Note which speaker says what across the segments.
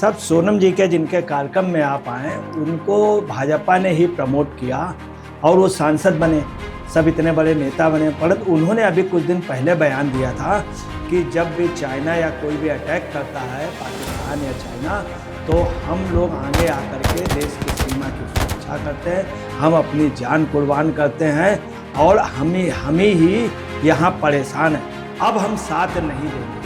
Speaker 1: सब सोनम जी के जिनके कार्यक्रम में आप आए उनको भाजपा ने ही प्रमोट किया और वो सांसद बने, सब इतने बड़े नेता बने। परंतु उन्होंने अभी कुछ दिन पहले बयान दिया था कि जब भी चाइना या कोई भी अटैक करता है, पाकिस्तान या चाइना, तो हम लोग आगे आकर के देश की सीमा की सुरक्षा करते हैं, हम अपनी जान कुर्बान करते हैं और हम ही यहाँ परेशान हैं, अब हम साथ नहीं देंगे।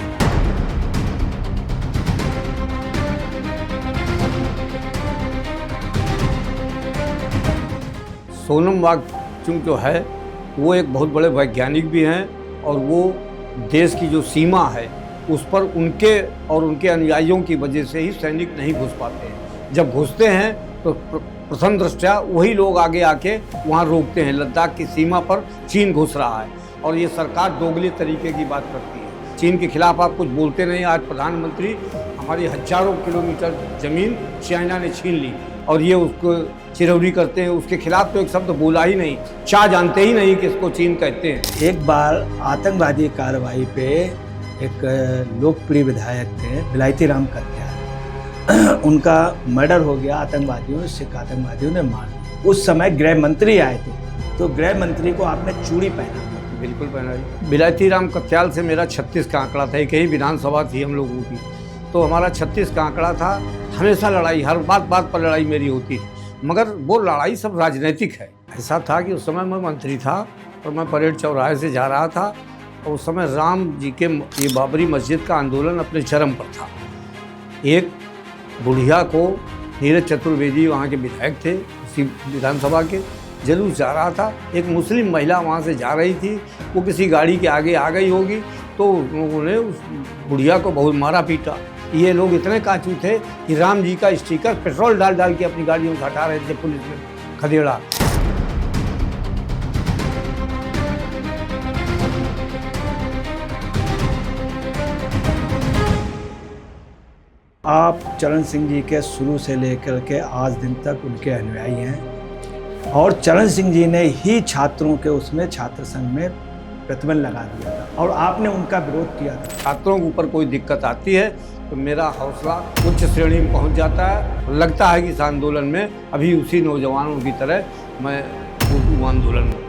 Speaker 2: सोनम वांगचुक जो है वो एक बहुत बड़े वैज्ञानिक भी हैं और वो देश की जो सीमा है उस पर उनके और उनके अनुयायियों की वजह से ही सैनिक नहीं घुस पाते हैं। जब घुसते हैं तो प्रथम दृष्टया वही लोग आगे आके वहाँ रोकते हैं। लद्दाख की सीमा पर चीन घुस रहा है और ये सरकार दोगले तरीके की बात करती है। चीन के खिलाफ आप कुछ बोलते नहीं। आज प्रधानमंत्री हमारी हजारों किलोमीटर ज़मीन चाइना ने छीन ली और ये उसको चिरौरी करते हैं। उसके खिलाफ तो एक शब्द बोला ही नहीं, चाह जानते ही नहीं कि इसको चीन कहते हैं।
Speaker 1: एक बार आतंकवादी कार्रवाई पे एक लोकप्रिय विधायक थे बिलायती राम कत्याल, उनका मर्डर हो गया आतंकवादियों, सिख आतंकवादियों ने मार दिया। उस समय गृह मंत्री आए थे, तो गृह मंत्री को आपने चूड़ी पहना?
Speaker 2: बिल्कुल पहना जी। बिलायती राम कत्याल से मेरा 36 का आंकड़ा था। एक ही विधानसभा थी हम लोगों की, तो हमारा 36 का आंकड़ा था। हमेशा लड़ाई, हर बात पर लड़ाई मेरी होती थी, मगर वो लड़ाई सब राजनीतिक है। ऐसा था कि उस समय मैं मंत्री था और मैं परेड चौराहे से जा रहा था और उस समय राम जी के ये बाबरी मस्जिद का आंदोलन अपने चरम पर था। एक बुढ़िया को, नीरज चतुर्वेदी वहाँ के विधायक थे उसी विधानसभा के, जुलूस जा रहा था। एक मुस्लिम महिला वहाँ से जा रही थी, वो किसी गाड़ी के आगे आ गई होगी, तो उन्होंने उस बुढ़िया को बहुत मारा पीटा। ये लोग इतने काचू थे कि राम जी का स्टिकर पेट्रोल डाल डाल के अपनी गाड़ियों से हटा रहे थे। पुलिस ने खदेड़ा।
Speaker 1: आप चरण सिंह जी के शुरू से लेकर के आज दिन तक उनके अनुयायी हैं और चरण सिंह जी ने ही छात्रों के उसमें छात्र संघ में प्रतिबंध लगा दिया था और आपने उनका विरोध किया था।
Speaker 2: छात्रों के ऊपर कोई दिक्कत आती है तो मेरा हौसला उच्च श्रेणी में पहुंच जाता है। लगता है कि इस आंदोलन में अभी उसी नौजवानों की तरह मैं आंदोलन में।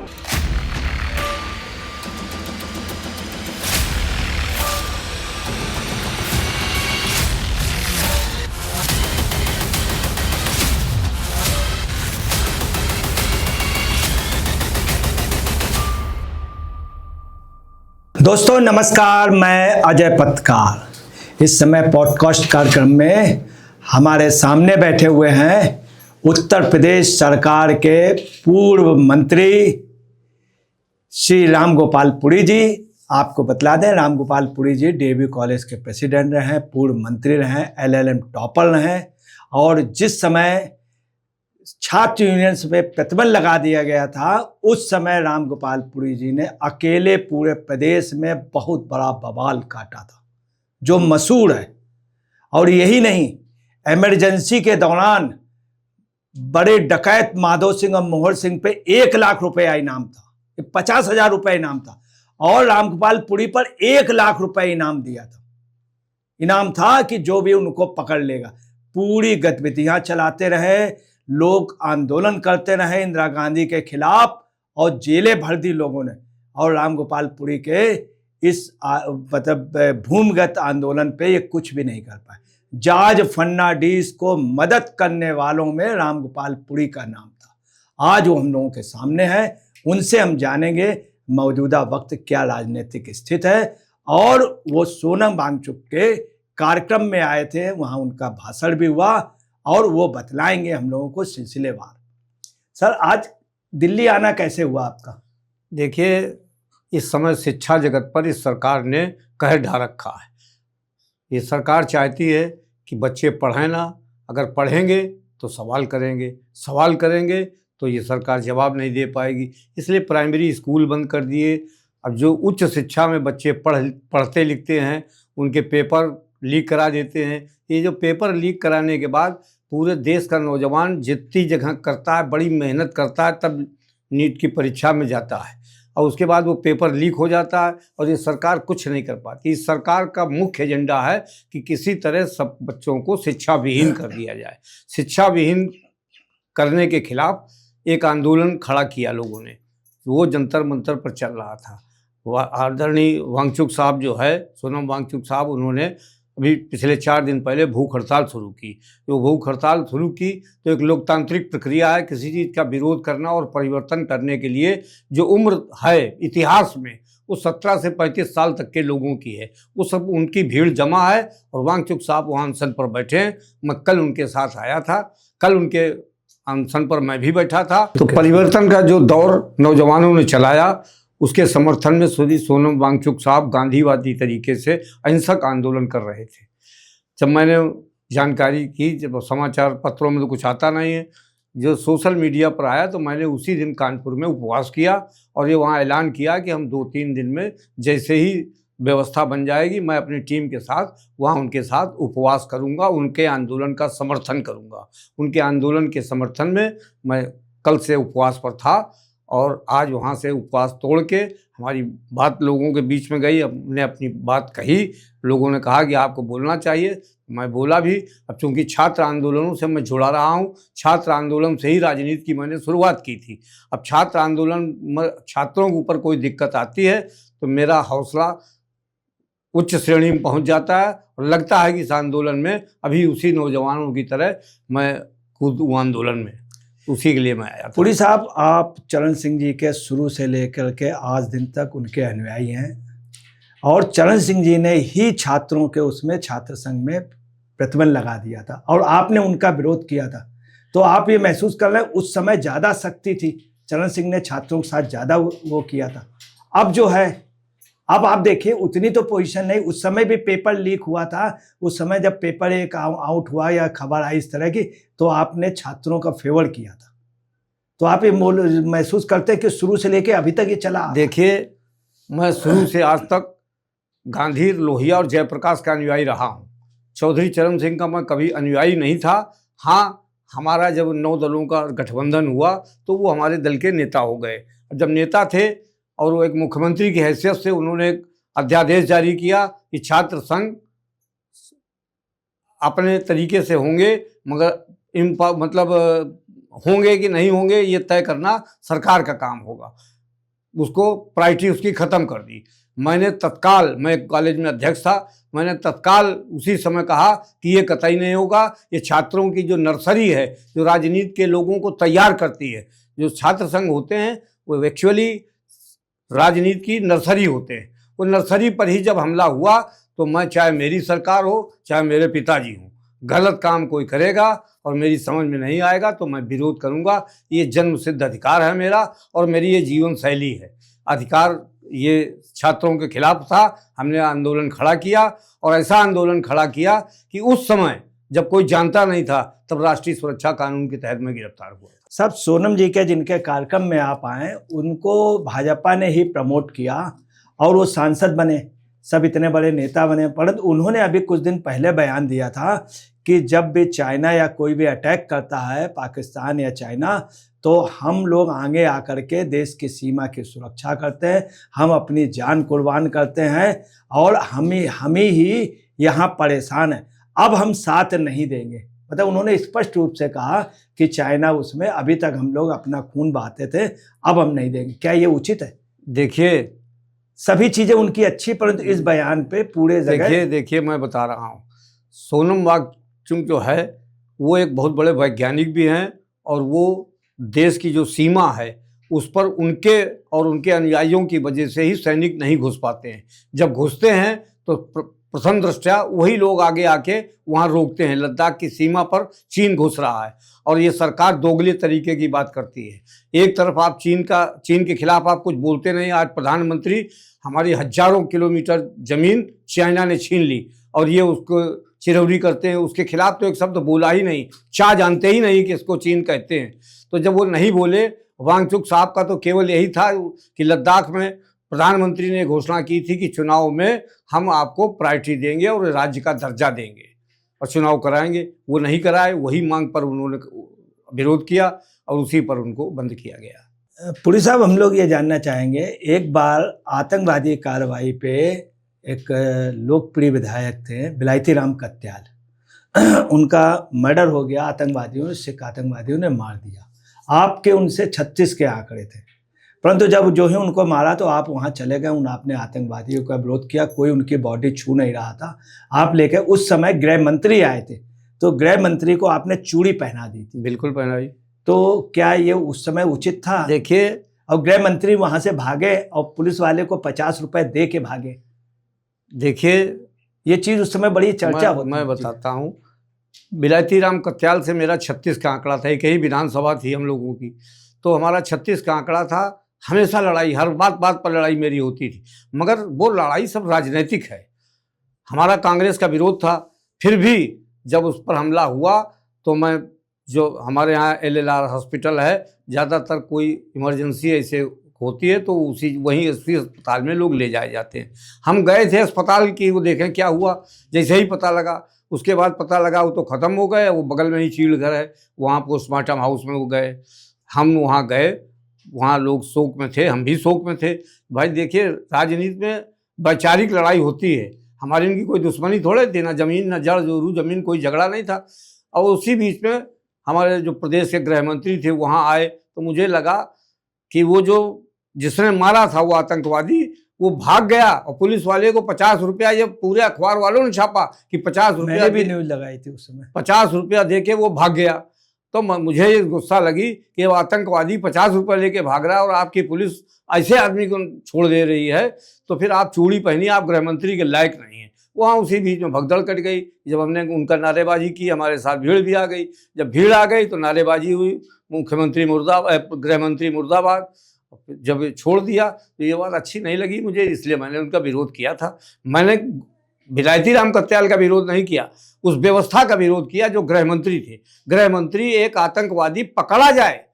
Speaker 1: दोस्तों नमस्कार, मैं अजय पत्रकार। इस समय पॉडकास्ट कार्यक्रम में हमारे सामने बैठे हुए हैं उत्तर प्रदेश सरकार के पूर्व मंत्री श्री राम गोपाल पुरी जी। आपको बतला दें, राम गोपाल पुरी जी DAV कॉलेज के प्रेसिडेंट रहे हैं, पूर्व मंत्री रहे हैं, LLM टॉपर रहे हैं और जिस समय छात्र यूनियंस पे प्रतिबंध लगा दिया गया था उस समय राम गोपाल पुरी जी ने अकेले पूरे प्रदेश में बहुत बड़ा बवाल काटा था जो मशहूर है। और यही नहीं, इमरजेंसी के दौरान बड़े डकैत माधो सिंह और मोहर सिंह पे 1 लाख रुपए इनाम था, 50,000 रुपए इनाम था और राम गोपाल पुरी पर 1 लाख रुपए इनाम दिया था। इनाम था कि जो भी उनको पकड़ लेगा। पूरी गतिविधियां चलाते रहे, लोग आंदोलन करते रहे इंदिरा गांधी के खिलाफ और जेलें भर दी लोगों ने। और राम गोपाल पुरी के इस मतलब भूमिगत आंदोलन पे ये कुछ भी नहीं कर पाए। जॉर्ज फर्नांडिस को मदद करने वालों में राम गोपाल पुरी का नाम था। आज वो हम लोगों के सामने है, उनसे हम जानेंगे मौजूदा वक्त क्या राजनीतिक स्थिति है। और वो सोनम वांगचुक के कार्यक्रम में आए थे, वहाँ उनका भाषण भी हुआ और वो बतलाएंगे हम लोगों को सिलसिलेवार। सर, आज दिल्ली आना कैसे हुआ आपका?
Speaker 2: देखिए, इस समय शिक्षा जगत पर इस सरकार ने कहर ढा रखा है। ये सरकार चाहती है कि बच्चे पढ़ें ना, अगर पढ़ेंगे तो सवाल करेंगे तो ये सरकार जवाब नहीं दे पाएगी। इसलिए प्राइमरी स्कूल बंद कर दिए। अब जो उच्च शिक्षा में बच्चे पढ़ते लिखते हैं उनके पेपर लीक करा देते हैं। ये जो पेपर लीक कराने के बाद पूरे देश का नौजवान जितनी जगह करता है, बड़ी मेहनत करता है, तब नीट की परीक्षा में जाता है और उसके बाद वो पेपर लीक हो जाता है और ये सरकार कुछ नहीं कर पाती। इस सरकार का मुख्य एजेंडा है कि किसी तरह सब बच्चों को शिक्षा विहीन कर दिया जाए। शिक्षा विहीन करने के खिलाफ एक आंदोलन खड़ा किया लोगों ने, वो जंतर मंतर पर चल रहा था। आदरणीय वांगचुक साहब जो है, सोनम वांगचुक साहब, उन्होंने अभी पिछले 4 दिन पहले भूख हड़ताल शुरू की। जो भूख हड़ताल शुरू की तो एक लोकतांत्रिक प्रक्रिया है, किसी चीज़ का विरोध करना और परिवर्तन करने के लिए जो उम्र है इतिहास में वो 17 से 35 साल तक के लोगों की है, वो सब उनकी भीड़ जमा है और वांगचुक साहब वहाँ अनशन पर बैठे हैं। मैं कल उनके साथ आया था, कल उनके अनशन पर मैं भी बैठा था। तो परिवर्तन का जो दौर नौजवानों ने चलाया उसके समर्थन में श्री सोनम वांगचुक साहब गांधीवादी तरीके से अहिंसक आंदोलन कर रहे थे। जब मैंने जानकारी की, जब समाचार पत्रों में तो कुछ आता नहीं है, जो सोशल मीडिया पर आया, तो मैंने उसी दिन कानपुर में उपवास किया और ये वहाँ ऐलान किया कि हम 2-3 दिन में जैसे ही व्यवस्था बन जाएगी मैं अपनी टीम के साथ वहाँ उनके साथ उपवास करूँगा, उनके आंदोलन का समर्थन करूँगा। उनके आंदोलन के समर्थन में मैं कल से उपवास पर था और आज वहाँ से उपवास तोड़ के हमारी बात लोगों के बीच में गई। हमने अपनी बात कही, लोगों ने कहा कि आपको बोलना चाहिए, मैं बोला भी। अब चूँकि छात्र आंदोलनों से मैं जुड़ा रहा हूँ, छात्र आंदोलन से ही राजनीति की मैंने शुरुआत की थी। अब छात्र आंदोलन में छात्रों के ऊपर कोई दिक्कत आती है तो मेरा हौसला उच्च श्रेणी में पहुँच जाता है और लगता है कि इस आंदोलन में अभी उसी नौजवानों की तरह मैं कूदूँ आंदोलन में, उसी के लिए मैं आया था।
Speaker 1: पुरी साहब, आप चरण सिंह जी के शुरू से लेकर के आज दिन तक उनके अनुयायी हैं और चरण सिंह जी ने ही छात्रों के उसमें छात्र संघ में प्रतिबंध लगा दिया था और आपने उनका विरोध किया था। तो आप ये महसूस कर रहे हैं उस समय ज़्यादा सख्ती थी, चरण सिंह ने छात्रों के साथ ज़्यादा वो किया था। अब जो है, अब आप देखिए उतनी तो पोजीशन नहीं। उस समय भी पेपर लीक हुआ था, उस समय जब पेपर एक आउट हुआ या खबर आई इस तरह की, तो आपने छात्रों का फेवर किया था। तो आप ये महसूस करते हैं कि शुरू से लेके अभी तक ये चला?
Speaker 2: देखिए, मैं शुरू से आज तक गांधी, लोहिया और जयप्रकाश का अनुयायी रहा हूँ। चौधरी चरण सिंह का मैं कभी अनुयायी नहीं था। हाँ, हमारा जब 9 दलों का गठबंधन हुआ तो वो हमारे दल के नेता हो गए। जब नेता थे और वो एक मुख्यमंत्री की हैसियत से उन्होंने एक अध्यादेश जारी किया कि छात्र संघ अपने तरीके से होंगे, मगर मतलब होंगे कि नहीं होंगे ये तय करना सरकार का काम होगा। उसको प्रायोरिटी उसकी ख़त्म कर दी। मैंने तत्काल, मैं कॉलेज में अध्यक्ष था, मैंने तत्काल उसी समय कहा कि ये कतई नहीं होगा। ये छात्रों की जो नर्सरी है, जो राजनीति के लोगों को तैयार करती है, जो छात्र संघ होते हैं वो एक्चुअली राजनीति की नर्सरी होते हैं। वो नर्सरी पर ही जब हमला हुआ तो मैं, चाहे मेरी सरकार हो चाहे मेरे पिताजी हों, गलत काम कोई करेगा और मेरी समझ में नहीं आएगा तो मैं विरोध करूंगा। ये जन्म सिद्ध अधिकार है मेरा और मेरी ये जीवन शैली है। अधिकार ये छात्रों के खिलाफ था, हमने आंदोलन खड़ा किया और ऐसा आंदोलन खड़ा किया कि उस समय जब कोई जानता नहीं था तब राष्ट्रीय सुरक्षा कानून के तहत में गिरफ्तार हुआ।
Speaker 1: सब सोनम जी के जिनके कार्यक्रम में आप आए उनको भाजपा ने ही प्रमोट किया और वो सांसद बने, सब इतने बड़े नेता बने। परंतु उन्होंने अभी कुछ दिन पहले बयान दिया था कि जब भी चाइना या कोई भी अटैक करता है, पाकिस्तान या चाइना, तो हम लोग आगे आकर के देश की सीमा की सुरक्षा करते हैं, हम अपनी जान कुर्बान करते हैं और हम ही यहाँ परेशान हैं, अब हम साथ नहीं देंगे। मतलब उन्होंने स्पष्ट रूप से कहा कि चाइना उसमें अभी तक हम लोग अपना खून बहाते थे, अब हम नहीं देंगे। क्या ये उचित है?
Speaker 2: देखिए,
Speaker 1: सभी चीज़ें उनकी अच्छी, परंतु इस बयान पे पूरे जगह
Speaker 2: देखिए मैं बता रहा हूँ, सोनम वांगचुक जो है वो एक बहुत बड़े वैज्ञानिक भी हैं और वो देश की जो सीमा है उस पर उनके और उनके अनुयायियों की वजह से ही सैनिक नहीं घुस पाते हैं। जब घुसते हैं तो प्रथम दृष्टया वही लोग आगे आके वहाँ रोकते हैं। लद्दाख की सीमा पर चीन घुस रहा है और ये सरकार दोगले तरीके की बात करती है। एक तरफ आप चीन के खिलाफ आप कुछ बोलते नहीं। आज प्रधानमंत्री हमारी हजारों किलोमीटर जमीन चाइना ने छीन ली और ये उसको चिरौरी करते हैं। उसके खिलाफ तो एक शब्द बोला ही नहीं, चाह जानते ही नहीं कि इसको चीन कहते हैं। तो जब वो नहीं बोले, वांगचुक साहब का तो केवल यही था कि लद्दाख में प्रधानमंत्री ने घोषणा की थी कि चुनाव में हम आपको प्रायोरिटी देंगे और राज्य का दर्जा देंगे और चुनाव कराएंगे। वो नहीं कराए, वही मांग पर उन्होंने विरोध किया और उसी पर उनको बंद किया गया।
Speaker 1: पुरी साहब, हम लोग ये जानना चाहेंगे, एक बार आतंकवादी कार्रवाई पे एक लोकप्रिय विधायक थे बिलायती राम कत्याल, उनका मर्डर हो गया आतंकवादियों ने, सिख आतंकवादियों ने मार दिया। आपके उनसे 36 के आंकड़े थे, परंतु जब जो ही उनको मारा तो आप वहाँ चले गए, आपने आतंकवादियों का विरोध किया, कोई उनकी बॉडी छू नहीं रहा था। आप लेके उस समय गृह मंत्री आए थे, तो गृह मंत्री को आपने चूड़ी पहना दी थी।
Speaker 2: बिल्कुल पहनाई।
Speaker 1: तो क्या ये उस समय उचित था?
Speaker 2: देखिए,
Speaker 1: और गृह मंत्री वहां से भागे और पुलिस वाले को 50 रुपए दे के भागे।
Speaker 2: देखिए,
Speaker 1: ये चीज उस समय बड़ी चर्चा होती।
Speaker 2: मैं बताता हूँ। बिलायती राम कत्याल से मेरा 36 का आंकड़ा था, एक ही विधानसभा थी हम लोगों की, तो हमारा 36 का आंकड़ा था। हमेशा लड़ाई, हर बात पर लड़ाई मेरी होती थी, मगर वो लड़ाई सब राजनीतिक है। हमारा कांग्रेस का विरोध था, फिर भी जब उस पर हमला हुआ तो मैं, जो हमारे यहाँ LLR हॉस्पिटल है, ज़्यादातर कोई इमरजेंसी ऐसे होती है तो वहीं उसी अस्पताल में लोग ले जाए जाते हैं। हम गए थे अस्पताल की, वो देखें क्या हुआ। जैसे ही पता लगा, उसके बाद पता लगा वो तो ख़त्म हो गए, वो बगल में ही चीड़ घर है, वहाँ पोस्टमार्टम हाउस में वो गए। हम वहाँ गए, वहाँ लोग शोक में थे, हम भी शोक में थे। भाई देखिए, राजनीति में वैचारिक लड़ाई होती है, हमारी उनकी कोई दुश्मनी थोड़े थी, ना ज़मीन ना जड़ जोरू ज़मीन, कोई झगड़ा नहीं था। और उसी बीच में हमारे जो प्रदेश के गृह मंत्री थे वहाँ आए, तो मुझे लगा कि वो जो जिसने मारा था वो आतंकवादी, वो भाग गया, और पुलिस वाले को 50 रुपया, ये पूरे अखबार वालों ने छापा कि 50 रुपया
Speaker 1: भी न्यूज लगाई थी उस समय,
Speaker 2: 50 रुपया दे के वो भाग गया। तो मुझे ये गुस्सा लगी कि वो आतंकवादी 50 रुपये लेके भाग रहा है और आपकी पुलिस ऐसे आदमी को छोड़ दे रही है, तो फिर आप चूड़ी पहनी, आप गृह मंत्री के लायक नहीं है। वहाँ उसी बीच में भगदड़ कट गई। जब हमने उनका नारेबाजी की, हमारे साथ भीड़ भी आ गई। जब भीड़ आ गई तो नारेबाजी हुई, मुख्यमंत्री मुर्दाबाद, गृह मंत्री मुर्दाबाद। जब छोड़ दिया तो ये बात अच्छी नहीं लगी मुझे, इसलिए मैंने उनका विरोध किया था। मैंने बिलायती राम कत्याल का विरोध नहीं किया, उस व्यवस्था का विरोध किया जो गृह मंत्री थे। गृह मंत्री, एक आतंकवादी पकड़ा जाए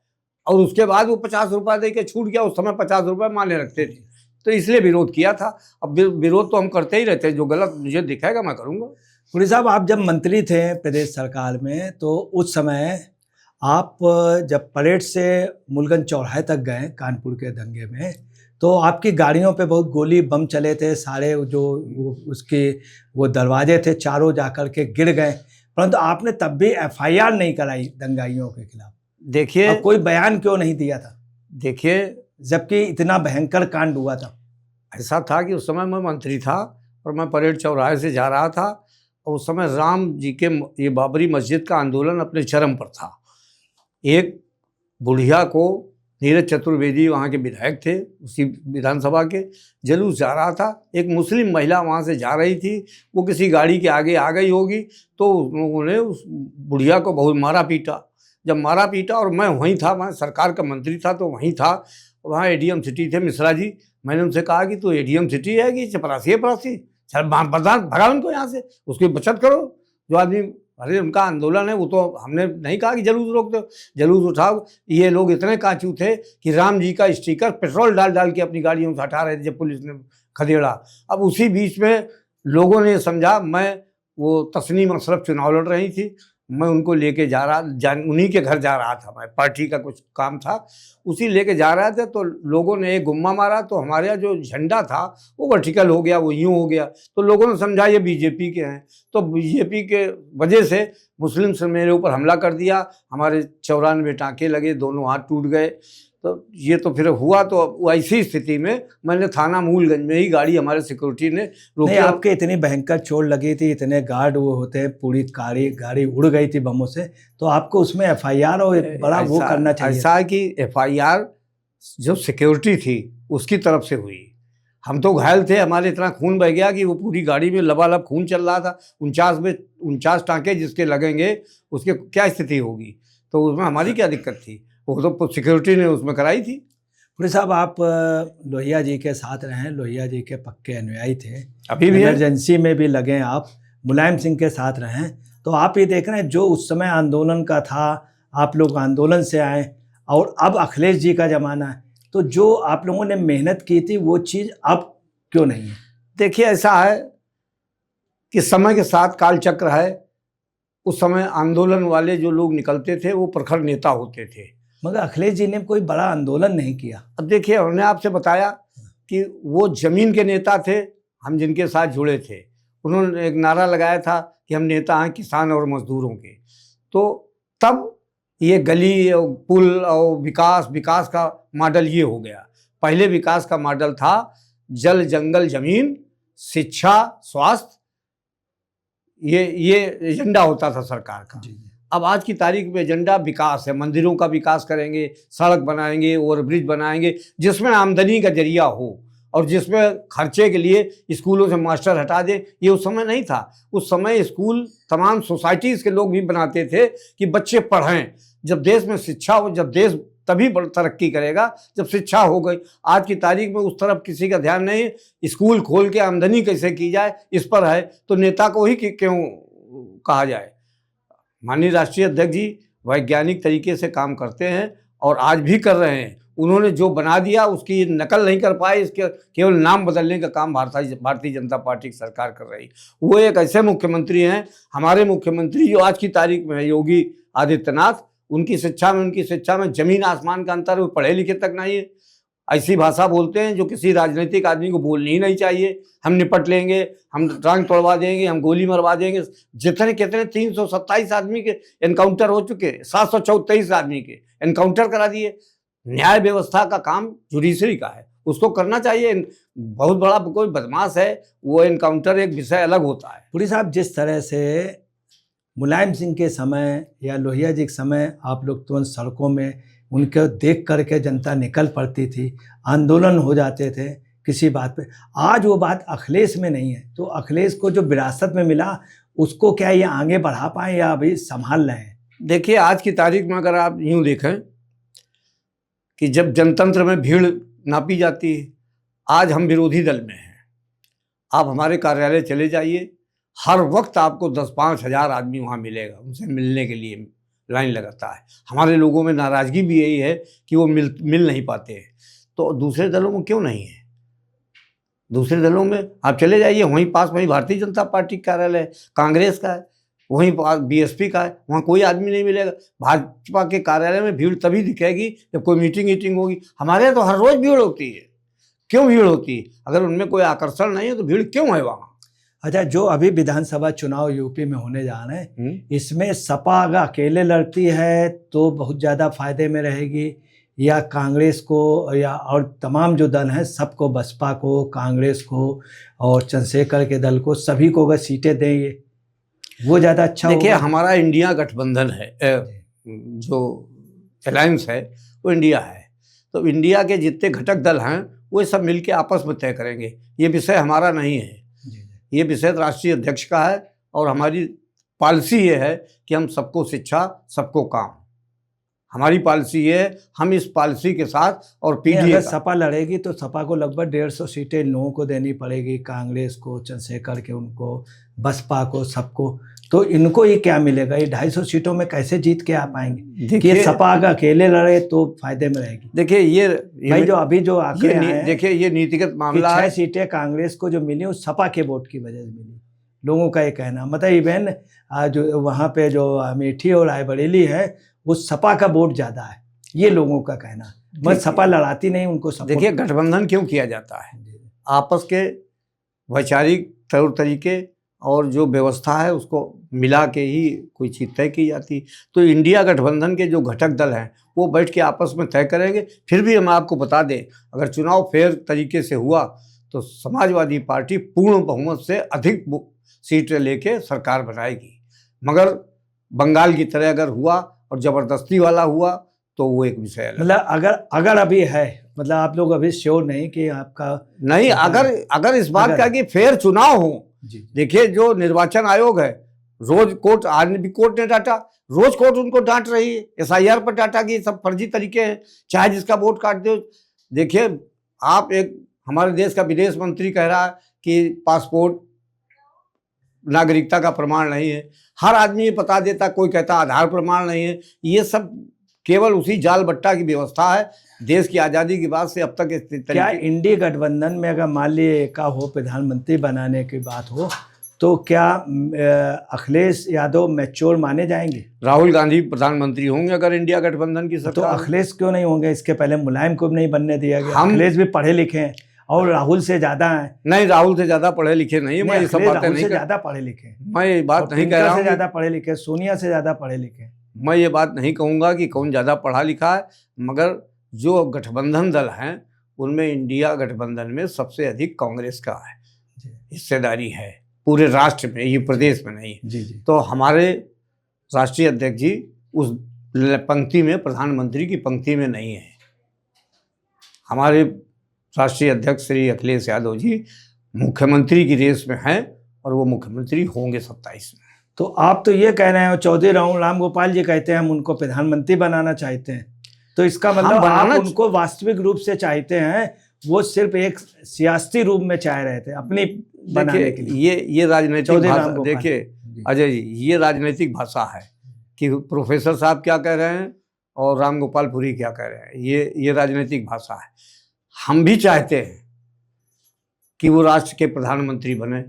Speaker 2: और उसके बाद वो 50 रुपये दे के छूट गया। उस समय 50 रुपये माने रखते थे, तो इसलिए विरोध किया था। अब विरोध तो हम करते ही रहते हैं, जो गलत मुझे दिखाएगा मैं करूँगा।
Speaker 1: पुरी साहब, आप जब मंत्री थे प्रदेश सरकार में, तो उस समय आप जब परेड से मुलगन चौराहे तक गए कानपुर के दंगे में, तो आपकी गाड़ियों पे बहुत गोली बम चले थे, सारे जो उसके वो दरवाजे थे चारों जाकर के गिर गए, परंतु आपने तब भी FIR नहीं कराई दंगाइयों के खिलाफ।
Speaker 2: देखिए,
Speaker 1: कोई बयान क्यों नहीं दिया था? देखिए, जबकि इतना भयंकर कांड हुआ था।
Speaker 2: ऐसा था कि उस समय मैं मंत्री था और मैं परेड चौराहे से जा रहा था, और उस समय राम जी के ये बाबरी मस्जिद का आंदोलन अपने चरम पर था। एक बुढ़िया को, नीरज चतुर्वेदी वहाँ के विधायक थे, उसी विधानसभा के, जुलूस जा रहा था। एक मुस्लिम महिला वहाँ से जा रही थी, वो किसी गाड़ी के आगे आ गई होगी, तो उन्होंने उस बुढ़िया को बहुत मारा पीटा। जब मारा पीटा, और मैं वहीं था, मैं सरकार का मंत्री था तो वहीं था, वहाँ ADM सिटी थे मिश्रा जी। मैंने उनसे कहा कि तो ADM सिटी है कि चपरासी है, परासी, चल भगा उनको यहाँ से, उसकी बचत करो। जो आदमी, अरे उनका आंदोलन है, वो तो हमने नहीं कहा कि जलूस रोक दो, जलूस उठाओ। ये लोग इतने कांचू थे कि राम जी का स्टिकर पेट्रोल डाल डाल के अपनी गाड़ियों से हटा रहे थे जब पुलिस ने खदेड़ा। अब उसी बीच में लोगों ने समझा, मैं, वो तस्नीम अशरफ चुनाव लड़ रही थी, मैं उनको लेके जा रहा, उन्हीं के घर जा रहा था, मैं पार्टी का कुछ काम था, उसी लेके जा रहा था। तो लोगों ने एक गुम्मा मारा, तो हमारे यहाँ जो झंडा था वो वर्टिकल हो गया, वो यूँ हो गया। तो लोगों ने समझा ये BJP के हैं, तो BJP के वजह से मुस्लिम से मेरे ऊपर हमला कर दिया। हमारे 94 टाँके लगे, दोनों हाथ टूट गए। तो ये तो फिर हुआ। तो ऐसी स्थिति में मैंने थाना मूलगंज में ही गाड़ी हमारे सिक्योरिटी ने रोकी।
Speaker 1: आपके इतनी भयंकर चोट लगी थी, इतने गार्ड वो होते हैं, पूरी गाड़ी उड़ गई थी बमों से, तो आपको उसमें FIR और बड़ा वो करना चाहिए।
Speaker 2: ऐसा है कि FIR जो सिक्योरिटी थी उसकी तरफ से हुई। हम तो घायल थे, हमारे इतना खून बह गया कि वो पूरी गाड़ी में लबालब खून चल रहा था। 49 टाँके जिसके लगेंगे उसके क्या स्थिति होगी, तो उसमें हमारी क्या दिक्कत थी, वो तो सिक्योरिटी ने उसमें कराई थी।
Speaker 1: पुरी साहब, आप लोहिया जी के साथ रहे, लोहिया जी के पक्के अनुयायी थे,
Speaker 2: अभी भी
Speaker 1: इमरजेंसी में भी लगे, आप मुलायम सिंह के साथ रहे, तो आप ये देख रहे हैं जो उस समय आंदोलन का था, आप लोग आंदोलन से आए, और अब अखिलेश जी का ज़माना है, तो जो आप लोगों ने मेहनत की थी वो चीज़ अब क्यों नहीं है?
Speaker 2: देखिए, ऐसा है कि समय के साथ काल चक्र है। उस समय आंदोलन वाले जो लोग निकलते थे वो प्रखर नेता होते थे,
Speaker 1: मगर अखिलेश जी ने कोई बड़ा आंदोलन नहीं किया।
Speaker 2: अब देखिए, हमने आपसे बताया कि वो जमीन के नेता थे, हम जिनके साथ जुड़े थे, उन्होंने एक नारा लगाया था कि हम नेता हैं किसान और मजदूरों के। तो तब ये गली और पुल और विकास का मॉडल ये हो गया। पहले विकास का मॉडल था जल जंगल जमीन, शिक्षा, स्वास्थ्य, ये एजेंडा होता था सरकार का। अब आज की तारीख में एजेंडा विकास है। मंदिरों का विकास करेंगे, सड़क बनाएंगे, ओवरब्रिज बनाएंगे, जिसमें आमदनी का जरिया हो और जिसमें खर्चे के लिए स्कूलों से मास्टर हटा दें। ये उस समय नहीं था। उस समय स्कूल तमाम सोसाइटीज़ के लोग भी बनाते थे कि बच्चे पढ़ें। जब देश में शिक्षा हो, जब देश तभी तरक्की करेगा जब शिक्षा हो गई। आज की तारीख में उस तरफ किसी का ध्यान नहीं। स्कूल खोल के आमदनी कैसे की जाए इस पर है, तो नेता को ही क्यों कहा जाए। माननीय राष्ट्रीय अध्यक्ष जी वैज्ञानिक तरीके से काम करते हैं और आज भी कर रहे हैं। उन्होंने जो बना दिया उसकी नकल नहीं कर पाए, इसके केवल नाम बदलने का काम भारतीय जनता पार्टी की सरकार कर रही। वो एक ऐसे मुख्यमंत्री हैं, हमारे मुख्यमंत्री जो आज की तारीख में है योगी आदित्यनाथ, उनकी शिक्षा में जमीन आसमान का अंतर है। वो पढ़े लिखे तक नहीं है। ऐसी भाषा बोलते हैं जो किसी राजनीतिक आदमी को बोलनी ही नहीं चाहिए। हम निपट लेंगे, हम टांग तोड़वा देंगे, हम गोली मरवा देंगे। जितने कितने 327 आदमी के एनकाउंटर हो चुके, 734 आदमी के एनकाउंटर करा दिए। न्याय व्यवस्था का काम जुडिशरी का है, उसको करना चाहिए। बहुत बड़ा कोई बदमाश है, वो एनकाउंटर एक विषय अलग होता है।
Speaker 1: पुरी साहब, जिस तरह से मुलायम सिंह के समय या लोहिया जी के समय आप लोग तुरंत सड़कों में उनको देख करके जनता निकल पड़ती थी, आंदोलन हो जाते थे किसी बात पे, आज वो बात अखिलेश में नहीं है। तो अखिलेश को जो विरासत में मिला उसको क्या ये आगे बढ़ा पाए या अभी संभाल रहे हैं?
Speaker 2: देखिए, आज की तारीख में अगर आप यूँ देखें कि जब जनतंत्र में भीड़ नापी जाती है, आज हम विरोधी दल में हैं। आप हमारे कार्यालय चले जाइए, हर वक्त आपको 10-5 हज़ार आदमी वहाँ मिलेगा, उनसे मिलने के लिए लाइन लगाता है। हमारे लोगों में नाराज़गी भी यही है कि वो मिल नहीं पाते हैं। तो दूसरे दलों में क्यों नहीं है? दूसरे दलों में आप चले जाइए, वहीं पास वहीं भारतीय जनता पार्टी कार्यालय, कांग्रेस का है, वहीं बीएसपी का है, वहाँ कोई आदमी नहीं मिलेगा। भाजपा के कार्यालय में भीड़ तभी दिखेगी जब कोई मीटिंग होगी। हमारे यहाँ तो हर रोज़ भीड़ होती है। क्यों भीड़ होती है? अगर उनमें कोई आकर्षण नहीं है तो भीड़ क्यों है वहाँ?
Speaker 1: अच्छा, जो अभी विधानसभा चुनाव यूपी में होने जा रहे हैं, इसमें सपा अगर अकेले लड़ती है तो बहुत ज़्यादा फायदे में रहेगी, या कांग्रेस को या और तमाम जो दल हैं सबको, बसपा को, कांग्रेस को और चंद्रशेखर के दल को, सभी को अगर सीटें देंगे वो ज़्यादा अच्छा होगा?
Speaker 2: देखिए, हमारा इंडिया गठबंधन है, जो अलायंस है वो इंडिया है। तो इंडिया के जितने घटक दल हैं वो सब मिलके आपस में तय करेंगे। ये विषय हमारा नहीं है, ये विषय राष्ट्रीय अध्यक्ष का है। और हमारी पॉलिसी ये है कि हम सबको शिक्षा, सबको काम, हमारी पॉलिसी है। हम इस पॉलिसी के साथ और पीडीए
Speaker 1: अगर सपा लड़ेगी तो सपा को लगभग 150 सीटें लोगों को देनी पड़ेगी, कांग्रेस को, चंद्रशेखर के उनको, बसपा को, सबको। तो इनको ये क्या मिलेगा? ये 250 सीटों में कैसे जीत के आ पाएंगे? देखिए, सपा अगर अकेले लड़े तो फायदे में रहेगी।
Speaker 2: देखिए, ये
Speaker 1: भाई जो अभी जो आंकड़े हैं,
Speaker 2: देखिए ये नीतिगत मामला है।
Speaker 1: 6 सीटें कांग्रेस को जो मिली वो सपा के वोट की वजह से मिली, लोगों का ये कहना। मतलब इवन जो वहाँ पे जो अमेठी और रायबरेली है वो सपा का वोट ज़्यादा है, ये लोगों का कहना। मगर सपा लड़ाती नहीं, उनको सपोर्ट।
Speaker 2: देखिए, गठबंधन क्यों किया जाता है? आपस के वैचारिक तौर तरीके और जो व्यवस्था है उसको मिला के ही कोई चीज़ तय की जाती। तो इंडिया गठबंधन के जो घटक दल हैं वो बैठ के आपस में तय करेंगे। फिर भी हम आपको बता दें, अगर चुनाव फेयर तरीके से हुआ तो समाजवादी पार्टी पूर्ण बहुमत से अधिक सीटें लेके सरकार बनाएगी। मगर बंगाल की तरह अगर हुआ और ज़बरदस्ती वाला हुआ तो वो एक विषय है।
Speaker 1: मतलब अगर अभी है, मतलब आप लोग अभी श्योर नहीं कि आपका
Speaker 2: नहीं, अगर इस बात का कि फेयर चुनाव हो। देखिए, जो निर्वाचन आयोग है, रोज कोर्ट, आज भी कोर्ट ने डांटा, रोज कोर्ट उनको डांट रही है, एसआईआर पर डांटा कि सब फर्जी तरीके हैं, चाहे जिसका वोट काट दो। देखिए, आप एक हमारे देश का विदेश मंत्री कह रहा है कि पासपोर्ट नागरिकता का प्रमाण नहीं है। हर आदमी ये बता देता, कोई कहता आधार प्रमाण नहीं है। ये सब केवल उसी जाल बट्टा की व्यवस्था है। देश की आज़ादी के बाद से अब तक इस
Speaker 1: क्या इंडी गठबंधन में अगर मान लीजिए का हो, प्रधानमंत्री बनाने की बात हो, तो क्या अखिलेश यादव मैच्योर माने जाएंगे?
Speaker 2: राहुल गांधी प्रधानमंत्री होंगे अगर इंडिया गठबंधन की
Speaker 1: तो
Speaker 2: सरकार।
Speaker 1: अखिलेश क्यों नहीं होंगे? इसके पहले मुलायम को भी नहीं बनने दिया गया।
Speaker 2: हम-
Speaker 1: अखिलेश भी पढ़े लिखे हैं और राहुल से ज्यादा हैं।
Speaker 2: नहीं, राहुल से ज्यादा पढ़े लिखे नहीं, मैं ये सब
Speaker 1: अखिलेश
Speaker 2: बातें
Speaker 1: राहुल
Speaker 2: नहीं
Speaker 1: से
Speaker 2: कर,
Speaker 1: ज्यादा पढ़े लिखे हैं।
Speaker 2: मैं ये बात
Speaker 1: और
Speaker 2: नहीं कह
Speaker 1: प्रियंका
Speaker 2: रहा
Speaker 1: से
Speaker 2: हूँ
Speaker 1: ज्यादा पढ़े लिखे, सोनिया से ज्यादा पढ़े लिखे।
Speaker 2: मैं ये बात नहीं कहूँगा कि कौन ज़्यादा पढ़ा लिखा है, मगर जो गठबंधन दल हैं उनमें इंडिया गठबंधन में सबसे अधिक कांग्रेस का है, हिस्सेदारी है पूरे राष्ट्र में, ये प्रदेश में नहीं है।
Speaker 1: जी जी।
Speaker 2: तो हमारे राष्ट्रीय अध्यक्ष जी उस पंक्ति में, प्रधानमंत्री की पंक्ति में नहीं है। हमारे राष्ट्रीय अध्यक्ष श्री अखिलेश यादव जी मुख्यमंत्री की रेस में हैं और वो मुख्यमंत्री होंगे 27 में।
Speaker 1: तो आप तो ये कह रहे हैं, चौधरी राम गोपाल जी कहते हैं हम उनको प्रधानमंत्री बनाना चाहते हैं, तो इसका मतलब आप उनको वास्तविक रूप से चाहते हैं, वो सिर्फ एक सियासी रूप में चाह रहे थे अपनी बनाने के लिए।
Speaker 2: ये राजनीतिक भाषा, देखिए
Speaker 1: जी।
Speaker 2: अजय जी, ये राजनीतिक भाषा है कि प्रोफेसर साहब क्या कह रहे हैं और राम गोपाल पुरी क्या कह रहे हैं, ये राजनीतिक भाषा है। हम भी चाहते हैं कि वो राष्ट्र के प्रधानमंत्री बने,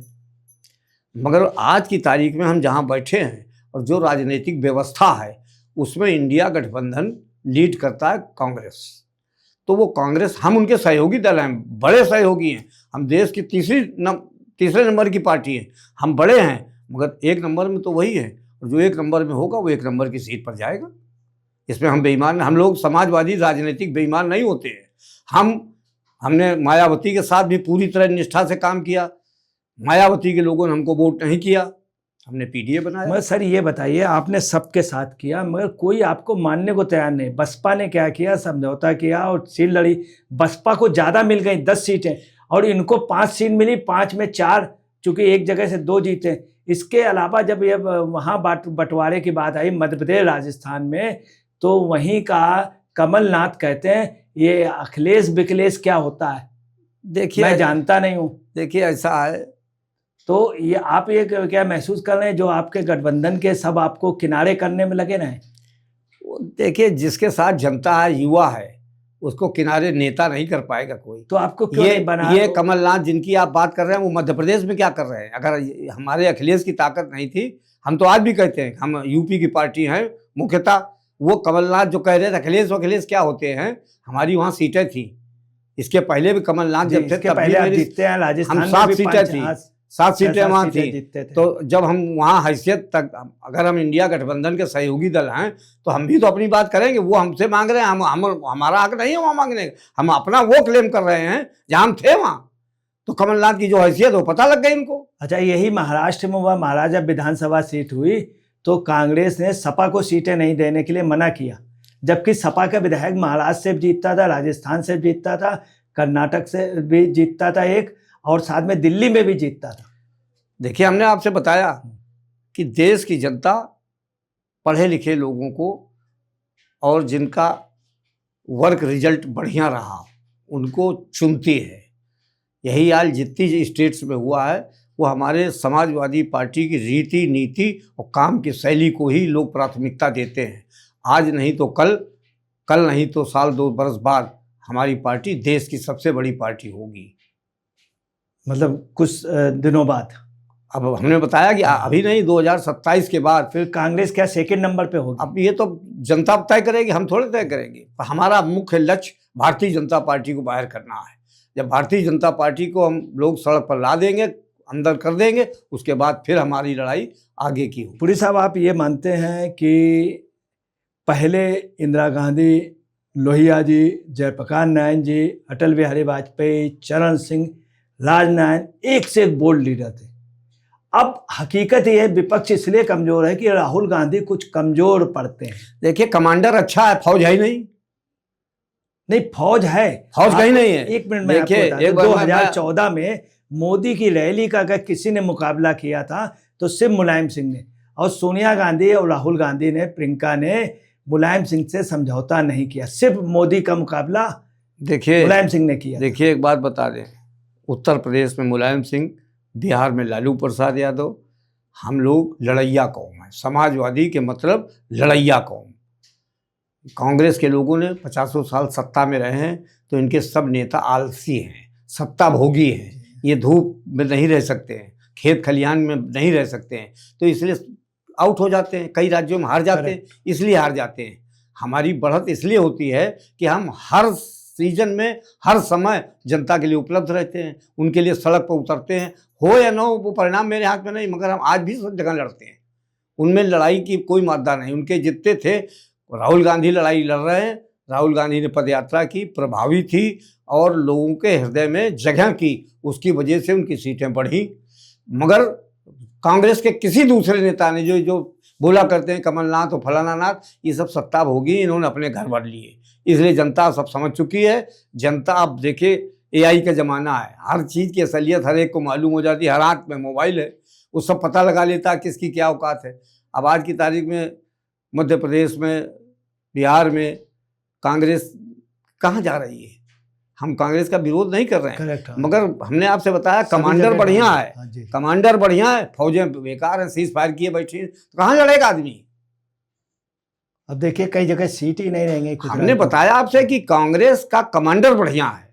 Speaker 2: मगर आज की तारीख में हम जहाँ बैठे हैं और जो राजनीतिक व्यवस्था है उसमें इंडिया गठबंधन लीड करता है कांग्रेस। तो वो कांग्रेस, हम उनके सहयोगी दल हैं, बड़े सहयोगी हैं। हम देश की तीसरे नंबर की पार्टी हैं, हम बड़े हैं, मगर एक नंबर में तो वही है, और जो एक नंबर में होगा वो एक नंबर की सीट पर जाएगा। इसमें हम बेईमान, हम लोग समाजवादी राजनीतिक बेईमान नहीं होते हैं। हमने मायावती के साथ भी पूरी तरह निष्ठा से काम किया। मायावती के लोगों ने हमको वोट नहीं किया, हमने पीडीए बनाया।
Speaker 1: मगर सर ये बताइए, आपने सबके साथ किया मगर कोई आपको मानने को तैयार नहीं। बसपा ने क्या किया, समझौता किया और सीट लड़ी। बसपा को ज़्यादा मिल गई 10 सीटें और इनको 5 सीट मिली, 5 में 4, चूँकि एक जगह से 2 जीते। इसके अलावा जब ये वहाँ बंटवारे की बात आई मध्य प्रदेश राजस्थान में, तो वहीं का कमलनाथ कहते हैं ये अखिलेश बिखलेश क्या होता है,
Speaker 2: देखिए
Speaker 1: मैं जानता नहीं हूँ।
Speaker 2: देखिए ऐसा है,
Speaker 1: तो ये आप ये क्या महसूस कर रहे हैं, जो आपके गठबंधन के सब आपको किनारे करने में लगे रहे?
Speaker 2: देखिए जिसके साथ जनता है, युवा है, उसको किनारे नेता नहीं कर पाएगा कोई।
Speaker 1: तो आपको क्यों नहीं बना?
Speaker 2: ये कमलनाथ जिनकी आप बात कर रहे हैं वो मध्य प्रदेश में क्या कर रहे हैं? अगर हमारे अखिलेश की ताकत नहीं थी, हम तो आज भी कहते हैं हम यूपी की पार्टी हैं मुख्यतः। वो कमलनाथ जो कह रहे थे अखिलेश क्या होते हैं, हमारी वहाँ सीटें थी। इसके पहले भी कमलनाथ जब थे तब
Speaker 1: पहले आप जीतते हैं, राजस्थान में
Speaker 2: 7 सीटें थी, 7 सीटें वहाँ थी। तो जब हम वहाँ हैसियत तक, अगर हम इंडिया गठबंधन के सहयोगी दल हैं तो हम भी तो अपनी बात करेंगे। वो हमसे मांग रहे हैं, हमारा हक नहीं है वहाँ मांगने का, हम अपना वो क्लेम कर रहे हैं जहाँ हम थे वहाँ। तो कमलनाथ की जो हैसियत हो पता लग गई इनको।
Speaker 1: अच्छा, यही महाराष्ट्र में हुआ, महाराज जब विधानसभा सीट हुई तो कांग्रेस ने सपा को सीटें नहीं देने के लिए मना किया, जबकि सपा का विधायक महाराष्ट्र से भी जीतता था, राजस्थान से भी जीतता था, कर्नाटक से भी जीतता था एक, और साथ में दिल्ली में भी जीतता था।
Speaker 2: देखिए हमने आपसे बताया कि देश की जनता पढ़े लिखे लोगों को और जिनका वर्क रिजल्ट बढ़िया रहा उनको चुनती है। यही हाल जितनी स्टेट्स में हुआ है, वो हमारे समाजवादी पार्टी की रीति नीति और काम की शैली को ही लोग प्राथमिकता देते हैं। आज नहीं तो कल नहीं तो साल 2 बरस बाद हमारी पार्टी देश की सबसे बड़ी पार्टी होगी।
Speaker 1: मतलब कुछ दिनों बाद।
Speaker 2: अब हमने बताया कि अभी नहीं, 2027 के बाद
Speaker 1: फिर कांग्रेस क्या सेकंड नंबर पे होगी?
Speaker 2: अब ये तो जनता तय करेगी, हम थोड़े तय करेंगे। हमारा मुख्य लक्ष्य भारतीय जनता पार्टी को बाहर करना है। जब भारतीय जनता पार्टी को हम लोग सड़क पर ला देंगे, अंदर कर देंगे, उसके बाद फिर हमारी लड़ाई आगे की होगी।
Speaker 1: पुरी साहब, आप ये मानते हैं कि पहले इंदिरा गांधी, लोहिया जी, जयप्रकाश नारायण जी, अटल बिहारी वाजपेयी, चरण सिंह, राजनारायण एक से एक बोल्ड लीडर थे। अब हकीकत ये है विपक्ष इसलिए कमजोर है कि राहुल गांधी कुछ कमजोर पड़ते हैं।
Speaker 2: देखिए कमांडर अच्छा है, फौज है ही नहीं।
Speaker 1: फौज है,
Speaker 2: फौज कहीं नहीं है।
Speaker 1: एक मिनट में आपको 2014 में मोदी की रैली का अगर किसी ने मुकाबला किया था तो सिर्फ मुलायम सिंह ने, और सोनिया गांधी और राहुल गांधी ने, प्रियंका ने मुलायम सिंह से समझौता नहीं किया। सिर्फ मोदी का मुकाबला
Speaker 2: देखिए
Speaker 1: मुलायम सिंह ने किया।
Speaker 2: देखिए एक बात बता दें, उत्तर प्रदेश में मुलायम सिंह, बिहार में लालू प्रसाद यादव। हम लोग लड़ैया कौम है, समाजवादी के मतलब लड़ैया कौम। कांग्रेस के लोगों ने 50 साल सत्ता में रहे हैं, तो इनके सब नेता आलसी हैं, सत्ता भोगी हैं, ये धूप में नहीं रह सकते हैं, खेत खलिहान में नहीं रह सकते हैं, तो इसलिए आउट हो जाते हैं, कई राज्यों में हार जाते हैं, इसलिए हार जाते हैं। हमारी बढ़त इसलिए होती है कि हम हर सीजन में हर समय जनता के लिए उपलब्ध रहते हैं, उनके लिए सड़क पर उतरते हैं। हो या ना हो वो परिणाम मेरे हाथ में नहीं, मगर हम आज भी सब जगह लड़ते हैं, उनमें लड़ाई की कोई मादा नहीं। उनके जितने थे, राहुल गांधी लड़ाई लड़ रहे हैं, राहुल गांधी ने पदयात्रा की, प्रभावी थी और लोगों के हृदय में जगह की, उसकी वजह से उनकी सीटें बढ़ी। मगर कांग्रेस के किसी दूसरे नेता ने जो बोला करते हैं कमलनाथ और फलाना नाथ, ये सब सत्ता भोगी, इन्होंने अपने घर भर लिए, इसलिए जनता सब समझ चुकी है। जनता अब देखिए AI का ज़माना है, हर चीज़ की असलियत हर एक को मालूम हो जाती है, हर हाथ में मोबाइल है, वो सब पता लगा लेता है किसकी क्या औकात है। अब आज की तारीख में मध्य प्रदेश में, बिहार में कांग्रेस कहाँ जा रही है? हम कांग्रेस का विरोध नहीं कर रहे हैं,
Speaker 1: करेक्ट,
Speaker 2: मगर हमने आपसे बताया कमांडर बढ़िया है, कमांडर बढ़िया है, फौजें बेकार हैं, सीज फायर किए बैठी हैं, तो कहाँ लड़ेगा आदमी?
Speaker 1: अब देखिए कई जगह सीट ही नहीं रहेंगे।
Speaker 2: हमने बताया आपसे कि कांग्रेस का कमांडर बढ़िया है,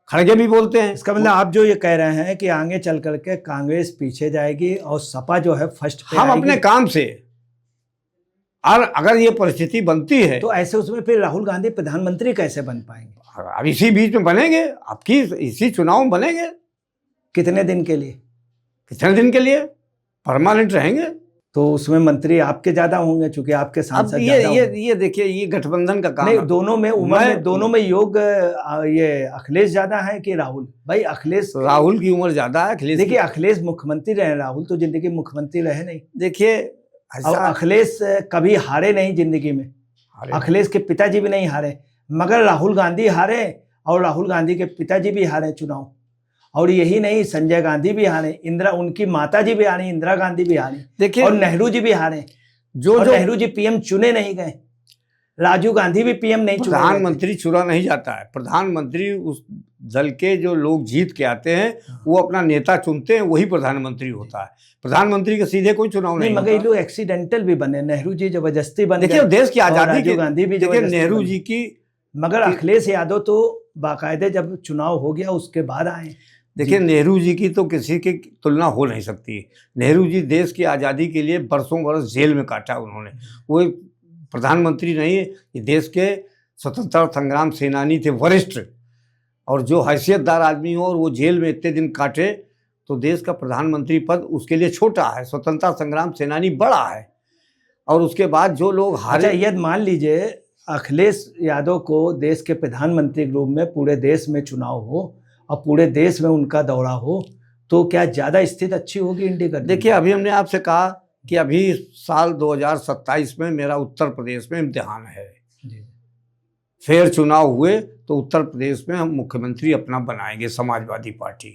Speaker 2: खड़गे भी बोलते हैं।
Speaker 1: इसका मतलब आप जो ये कह रहे हैं कि आगे चल करके कांग्रेस पीछे जाएगी और सपा जो है फर्स्ट पे
Speaker 2: हम
Speaker 1: आएगी।
Speaker 2: अपने काम से, और अगर ये परिस्थिति बनती है
Speaker 1: तो ऐसे उसमें फिर राहुल गांधी प्रधानमंत्री कैसे बन पाएंगे?
Speaker 2: अब इसी बीच में बनेंगे, आपकी इसी चुनाव में बनेंगे।
Speaker 1: कितने दिन के लिए?
Speaker 2: कितने दिन के लिए? परमानेंट रहेंगे।
Speaker 1: तो उसमें मंत्री आपके ज्यादा होंगे, चूंकि आपके सांसद
Speaker 2: ये देखिए, ये गठबंधन का काम
Speaker 1: नहीं,
Speaker 2: है।
Speaker 1: दोनों में उम्र में, दोनों में योग ये अखिलेश ज्यादा है कि राहुल? भाई अखिलेश,
Speaker 2: राहुल की उम्र ज्यादा है। अखिलेश,
Speaker 1: देखिए अखिलेश मुख्यमंत्री रहे, राहुल तो जिंदगी मुख्यमंत्री रहे नहीं।
Speaker 2: देखिए
Speaker 1: अखिलेश कभी हारे नहीं जिंदगी में, अखिलेश के पिताजी भी नहीं हारे, मगर राहुल गांधी हारे और राहुल गांधी के पिताजी भी हारे चुनाव। और यही नहीं, संजय गांधी भी हारे, उनकी माता जी भी हारी, इंदिरा गांधी भी हारी,
Speaker 2: देखिए,
Speaker 1: और नेहरू जी भी हारे। जो नेहरू जी PM चुने नहीं गए, राजीव गांधी भी PM नहीं चुने।
Speaker 2: प्रधानमंत्री चुना नहीं जाता है, प्रधानमंत्री उस दल के जो लोग जीत के आते हैं वो अपना नेता चुनते हैं, वही प्रधानमंत्री होता है। प्रधानमंत्री के सीधे कोई चुनाव नहीं,
Speaker 1: मगर ये लोग एक्सीडेंटल भी बने, नेहरू जी जबरदस्ती बने।
Speaker 2: देखिए देश की आजादी,
Speaker 1: राजीव गांधी भी,
Speaker 2: देखिए नेहरू जी की,
Speaker 1: मगर अखिलेश यादव तो बाकायदे जब चुनाव हो गया उसके बाद आए।
Speaker 2: देखिए नेहरू जी की तो किसी की तुलना हो नहीं सकती। नेहरू जी देश की आज़ादी के लिए बरसों बरस जेल में काटा उन्होंने, वो प्रधानमंत्री नहीं है, ये देश के स्वतंत्रता संग्राम सेनानी थे, वरिष्ठ, और जो हैसियतदार आदमी हो और वो जेल में इतने दिन काटे, तो देश का प्रधानमंत्री पद उसके लिए छोटा है, स्वतंत्रता संग्राम सेनानी बड़ा है। और उसके बाद जो लोग हारे,
Speaker 1: अच्छा यदि मान लीजिए अखिलेश यादव को देश के प्रधानमंत्री के रूप में पूरे देश में चुनाव हो और पूरे देश में उनका दौरा हो, तो क्या ज़्यादा स्थिति अच्छी होगी इंडिया का?
Speaker 2: देखिए अभी हमने आपसे कहा कि अभी साल 2027 में मेरा उत्तर प्रदेश में इम्तिहान है, फिर चुनाव हुए तो उत्तर प्रदेश में हम मुख्यमंत्री अपना बनाएंगे समाजवादी पार्टी,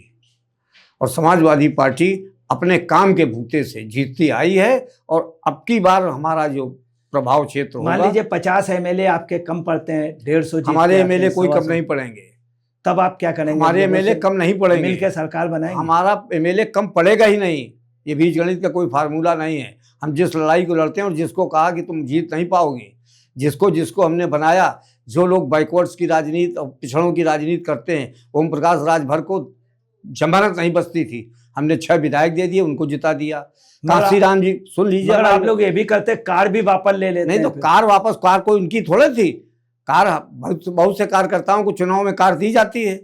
Speaker 2: और समाजवादी पार्टी अपने काम के भूते से जीतती आई है। और अब की बार हमारा जो प्रभाव क्षेत्र होगा,
Speaker 1: मान लीजिए 50 MLA आपके कम पड़ते हैं, 150
Speaker 2: हमारे MLA कोई कम नहीं पड़ेंगे,
Speaker 1: तब आप क्या करेंगे?
Speaker 2: हमारे MLA कम नहीं पड़ेंगे,
Speaker 1: मिलकर सरकार बनाएंगे।
Speaker 2: हमारा MLA कम पड़ेगा ही नहीं, ये बीजगणित का कोई फार्मूला नहीं है। हम जिस लड़ाई को लड़ते हैं और जिसको कहा कि तुम जीत नहीं पाओगे, जिसको हमने बनाया, जो लोग बैकवर्ड्स की राजनीति और पिछड़ों की राजनीति करते हैं, ओम प्रकाश राजभर को जमानत नहीं बचती थी, हमने 6 विधायक दे दिए, उनको जिता दिया। काशीराम जी सुन लीजिए,
Speaker 1: आप लोग ये भी करते, कार भी वापस ले लेते।
Speaker 2: नहीं तो कार वापस, कार कोई उनकी थोड़े थी, कार बहुत से कार्यकर्ताओं को चुनाव में कार दी जाती है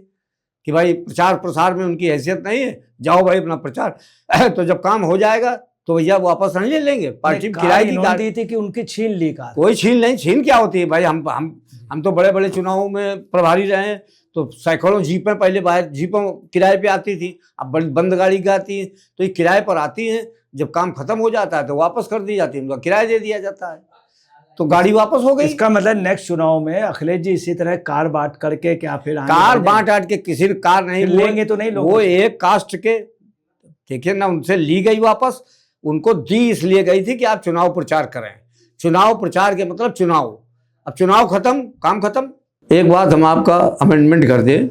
Speaker 2: कि भाई प्रचार प्रसार में उनकी हैसियत नहीं है, जाओ भाई अपना प्रचार तो जब काम हो जाएगा तो भैया वापस नहीं ले लेंगे। पार्टी किराए की कार दी
Speaker 1: थी कि उनकी छीन ली कार।
Speaker 2: कोई छीन नहीं, छीन क्या होती है भाई? हम तो बड़े बड़े चुनावों में प्रभारी रहे हैं, तो सैकड़ों जीपें पहले बाहर जीपों किराए पे आती थी, अब बड़ी बंद गाड़ी की आती है, तो ये किराए पर आती हैं, जब काम खत्म हो जाता है तो वापस कर दी जाती है, उनका किराया दे दिया जाता है, तो गाड़ी वापस हो गई।
Speaker 1: इसका मतलब नेक्स्ट चुनाव में अखिलेश जी इसी तरह कार बांट करके क्या फिर
Speaker 2: कार बांट के किसी ने कार नहीं
Speaker 1: लेंगे तो नहीं लोग,
Speaker 2: वो एक कास्ट के, देखिए ना, उनसे ली गई वापस, उनको दी इसलिए गई थी कि आप चुनाव प्रचार करें। चुनाव प्रचार के मतलब चुनाव, अब चुनाव खत्म, काम खत्म। एक बात हम आपका अमेंडमेंट कर दें,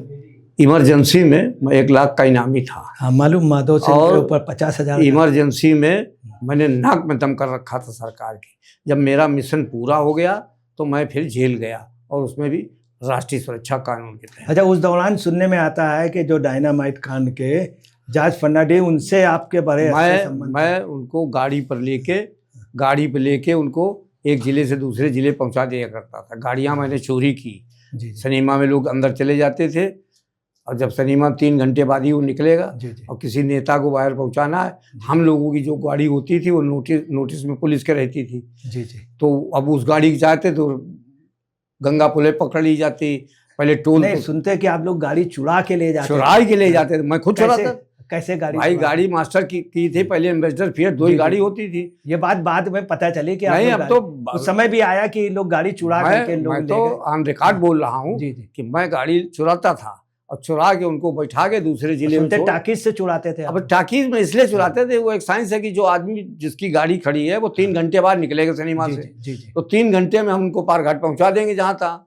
Speaker 2: इमरजेंसी में मैं 1 लाख का इनामी था।
Speaker 1: हाँ मालूम, माधव सिंह के ऊपर 50,000।
Speaker 2: इमरजेंसी में मैंने नाक में दम कर रखा था सरकार की। जब मेरा मिशन पूरा हो गया तो मैं फिर जेल गया, और उसमें भी राष्ट्रीय सुरक्षा कानून के तहत।
Speaker 1: अच्छा, उस दौरान सुनने में आता है कि जो डायनामाइट कांड के जॉर्ज फर्नांडिस, उनसे आपके बड़े अच्छे संबंध थे।
Speaker 2: मैं उनको गाड़ी पे लेके उनको एक जिले से दूसरे जिले पहुंचा दिया करता था। गाड़ियां मैंने चोरी की।
Speaker 1: जी जी
Speaker 2: सिनेमा में लोग अंदर चले जाते थे और जब सिनेमा 3 घंटे बाद ही वो निकलेगा
Speaker 1: जी जी
Speaker 2: और किसी नेता को बाहर पहुंचाना है, हम लोगों की जो गाड़ी होती थी वो नोटिस में पुलिस के रहती थी।
Speaker 1: जी जी।
Speaker 2: तो अब उस गाड़ी की चाहते तो गंगा पुले पकड़ ली जाती। पहले टोल
Speaker 1: नहीं, सुनते कि आप लोग गाड़ी चुरा के ले जाते
Speaker 2: चुरा के ले जाते थे। मैं खुद चुराता।
Speaker 1: कैसे गाड़ी
Speaker 2: भाई
Speaker 1: चुराते?
Speaker 2: गाड़ी मास्टर की थी पहले, एम्बेसडर फिएट 2 ही
Speaker 1: जी,
Speaker 2: गाड़ी
Speaker 1: जी।
Speaker 2: होती थी।
Speaker 1: ये बात बाद में पता चली कि आप
Speaker 2: नहीं,
Speaker 1: लोग
Speaker 2: अब तो
Speaker 1: उस समय भी आया कि लोग गाड़ी चुरा करके लोग
Speaker 2: मैं
Speaker 1: ले
Speaker 2: तो
Speaker 1: गए।
Speaker 2: ऑन रिकॉर्ड बोल रहा हूँ
Speaker 1: जी जी।
Speaker 2: कि मैं गाड़ी चुराता था और चुरा के उनको बैठा के दूसरे जिले में
Speaker 1: सुनते
Speaker 2: छोड़।
Speaker 1: टाकीज से चुराते थे
Speaker 2: अब
Speaker 1: आप?
Speaker 2: टाकीज में इसलिए चुराते थे, वो एक साइंस है कि जो आदमी जिसकी गाड़ी खड़ी है वो 3 घंटे बाद निकलेगा सिनेमा
Speaker 1: जी
Speaker 2: से,
Speaker 1: जी जी जी।
Speaker 2: तो 3 घंटे में हम उनको पारघाट पहुंचा देंगे जहां था।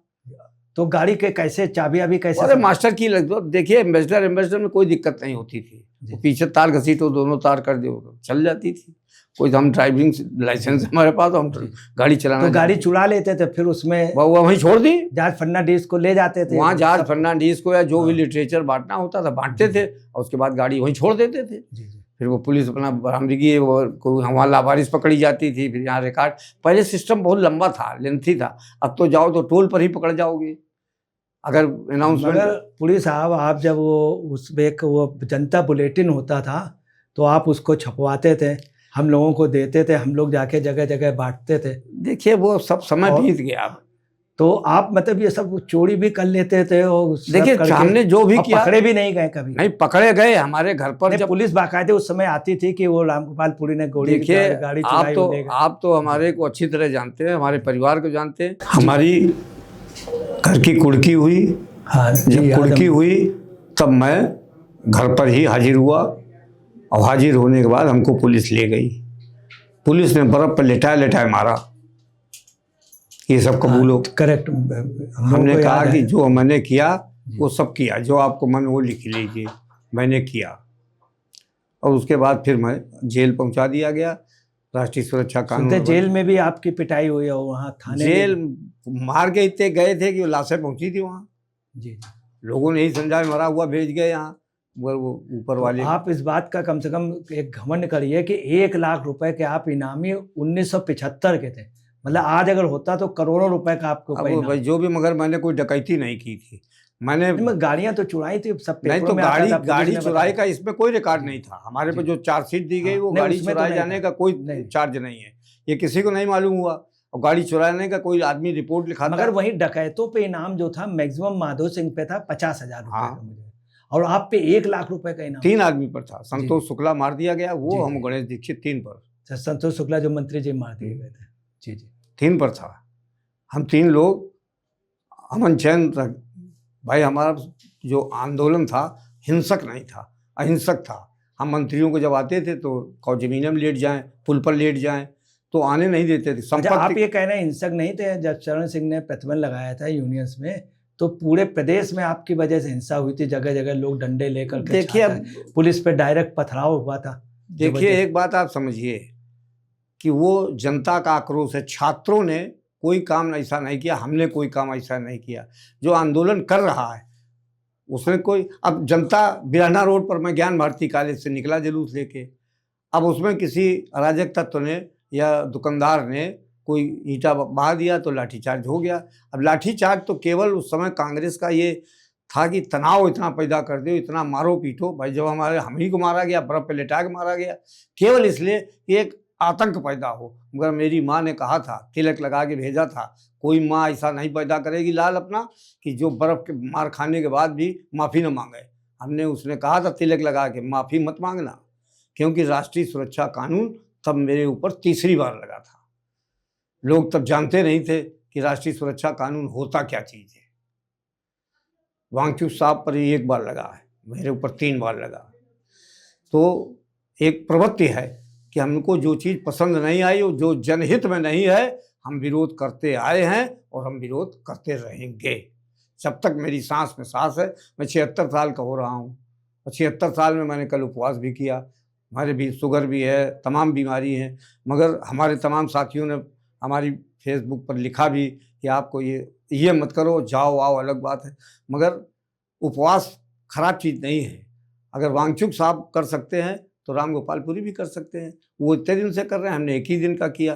Speaker 1: तो गाड़ी के कैसे चाबी अभी कैसे?
Speaker 2: अरे मास्टर की लग दो। देखिए एम्बेसडर में कोई दिक्कत नहीं होती थी।
Speaker 1: जी।
Speaker 2: वो पीछे तार घसीटो, दोनों तार कर दो, चल जाती थी। कोई हम ड्राइविंग लाइसेंस हमारे पास, हम गाड़ी चलाना।
Speaker 1: तो गाड़ी चुरा लेते थे, फिर उसमें
Speaker 2: वो वहीं छोड़ दी।
Speaker 1: जॉर्ज फर्नांडिस को ले जाते थे
Speaker 2: वहाँ जॉर्ज
Speaker 1: सब-
Speaker 2: फर्नांडिस को या जो भी
Speaker 1: हाँ।
Speaker 2: लिटरेचर बांटना होता था बांटते थे और उसके बाद गाड़ी वहीं छोड़ देते थे।
Speaker 1: जी जी।
Speaker 2: फिर वो पुलिस अपना बरामदगी, वो कोई वहाँ लावारिस पकड़ी जाती थी। फिर यहाँ रिकॉर्ड, पहले सिस्टम बहुत लंबा था, लेंथी था। अब तो जाओ तो टोल पर ही पकड़ जाओगे अगर
Speaker 1: मगर
Speaker 2: अनाउंसमेंट।
Speaker 1: पुलिस साहब, आप जब वो उसमें एक वो जनता बुलेटिन होता था तो आप उसको छपवाते थे, हम लोगों को देते थे, हम लोग जाके जगह जगह बांटते थे।
Speaker 2: देखिए वो सब समय
Speaker 1: और-
Speaker 2: बीत गया।
Speaker 1: तो आप मतलब ये सब चोरी भी कर लेते थे और सब
Speaker 2: देखिए
Speaker 1: करके-
Speaker 2: हमने जो भी
Speaker 1: और
Speaker 2: किया,
Speaker 1: पकड़े भी नहीं गए कभी?
Speaker 2: नहीं पकड़े गए। हमारे घर पर
Speaker 1: नहीं,
Speaker 2: जब
Speaker 1: पुलिस बाकायदे उस समय आती थी कि वो रामगोपाल पुरी ने
Speaker 2: देखिए
Speaker 1: गाड़ी
Speaker 2: आप
Speaker 1: चुराई,
Speaker 2: तो
Speaker 1: वो ले गए।
Speaker 2: आप तो हमारे को अच्छी तरह जानते हैं, हमारे परिवार को जानते हैं। हमारी घर की कुड़की हुई,
Speaker 1: हाँ
Speaker 2: जब
Speaker 1: जी,
Speaker 2: कुड़की हुई तब मैं घर पर ही हाजिर हुआ और हाजिर होने के बाद हमको पुलिस ले गई। पुलिस ने बर्फ पर लेटाए मारा। ये सब कबूलो।
Speaker 1: करेक्ट।
Speaker 2: हमने कहा कि जो मैंने किया वो सब किया, जो आपको मन वो लिख लीजिए, मैंने किया। और उसके बाद फिर मैं जेल पहुंचा दिया गया। राष्ट्रीय सुरक्षा कानून
Speaker 1: जेल में भी आपकी पिटाई हुई हो? वहाँ थाने
Speaker 2: जेल
Speaker 1: में?
Speaker 2: मार के इतने गए थे कि वो लाशें पहुंची थी वहाँ।
Speaker 1: जी।
Speaker 2: लोगों ने ही समझा मरा हुआ भेज गए यहाँ, वो ऊपर वाले।
Speaker 1: आप इस बात का कम से कम एक घमंड करिए कि 1 लाख रुपए के आप इनामी 1975 के थे। मतलब आज अगर होता तो करोड़ों रुपए का आपको
Speaker 2: अब वो भाई जो भी, मगर मैंने कोई डकैती नहीं की थी। मैंने
Speaker 1: गाड़ियां तो चुराई थी, सब
Speaker 2: नहीं
Speaker 1: पेपरों
Speaker 2: तो
Speaker 1: में आता था, पुलिस
Speaker 2: गाड़ी
Speaker 1: ने
Speaker 2: चुराई
Speaker 1: बताया।
Speaker 2: का इसमें कोई रिकॉर्ड नहीं था। हमारे पर जो चार्जशीट दी गई वो
Speaker 1: नहीं,
Speaker 2: गाड़ी
Speaker 1: उसमें तो
Speaker 2: चुराए
Speaker 1: नहीं
Speaker 2: जाने
Speaker 1: था।
Speaker 2: का कोई
Speaker 1: नहीं।
Speaker 2: चार्ज नहीं है, ये किसी को नहीं मालूम हुआ। और गाड़ी चुराने का कोई आदमी रिपोर्ट लिखाता।
Speaker 1: मगर वही डकैतों पे इनाम जो था मैक्सिमम माधो सिंह पे था 50,000 रुपए
Speaker 2: हाँ।
Speaker 1: का, मुझे, और आप पे 1 लाख रुपए का इनाम।
Speaker 2: 3 आदमी पर था। संतोष शुक्ला मार दिया गया, वो
Speaker 1: जी,
Speaker 2: हम
Speaker 1: जी।
Speaker 2: गणेश दीक्षित 3 पर।
Speaker 1: संतोष शुक्ला जो मंत्री जी मार दिए गए थे। जी जी।
Speaker 2: 3 पर था। हम 3 लोग, अमन चैन भाई, हमारा जो आंदोलन था हिंसक नहीं था, अहिंसक था। हम मंत्रियों को जब आते थे तो कौ जमीन में लेट जाएं, पुल पर लेट जाएं, तो आने नहीं देते थे।
Speaker 1: अच्छा, आप ये कह रहे हैं हिंसक नहीं थे? जब चरण सिंह ने प्रतिबंध लगाया था यूनियंस में तो पूरे प्रदेश में आपकी वजह से हिंसा हुई थी, जगह जगह लोग डंडे लेकर के
Speaker 2: देखिए
Speaker 1: पुलिस पे डायरेक्ट पथराव हुआ था।
Speaker 2: देखिए एक बात आप समझिए कि वो जनता का आक्रोश है। छात्रों ने कोई काम ऐसा नहीं किया, हमने कोई काम ऐसा नहीं किया। जो आंदोलन कर रहा है उसने कोई, अब जनता बिराना रोड पर, मैं ज्ञान भारती कॉलेज से निकला जुलूस लेके, अब उसमें किसी अराजक तत्व ने या दुकानदार ने कोई ईंटा बहा दिया तो लाठीचार्ज हो गया। अब लाठीचार्ज तो केवल उस समय कांग्रेस का ये था कि तनाव इतना पैदा कर दो, इतना मारो पीटो। भाई जब हम ही को मारा गया, बर्फ पे लिटा के मारा गया, केवल इसलिए कि एक आतंक पैदा हो। मगर मेरी माँ ने कहा था, तिलक लगा के भेजा था, कोई माँ ऐसा नहीं पैदा करेगी लाल अपना कि जो बर्फ के मार खाने के बाद भी माफ़ी न मांगे। हमने उसने कहा था तिलक लगा के माफ़ी मत मांगना, क्योंकि राष्ट्रीय सुरक्षा कानून तब मेरे ऊपर तीसरी बार लगा था। लोग तब जानते नहीं थे कि राष्ट्रीय सुरक्षा कानून होता क्या चीज़ है। वांगचुक साहब पर ही 1 बार लगा है, मेरे ऊपर 3 बार लगा। तो एक प्रवृत्ति है कि हमको जो चीज़ पसंद नहीं आई, जो जनहित में नहीं है, हम विरोध करते आए हैं और हम विरोध करते रहेंगे जब तक मेरी सांस में सांस है। मैं 76 साल का हो रहा हूँ और 76 साल में मैंने कल उपवास भी किया। हमारे भी शुगर भी है, तमाम बीमारी हैं, मगर हमारे तमाम साथियों ने हमारी फेसबुक पर लिखा भी कि आपको ये मत करो, जाओ आओ अलग बात है, मगर उपवास खराब चीज़ नहीं है। अगर वांगचुक साहब कर सकते हैं तो राम गोपालपुरी भी कर सकते हैं। वो इतने दिन से कर रहे हैं, हमने एक ही दिन का किया,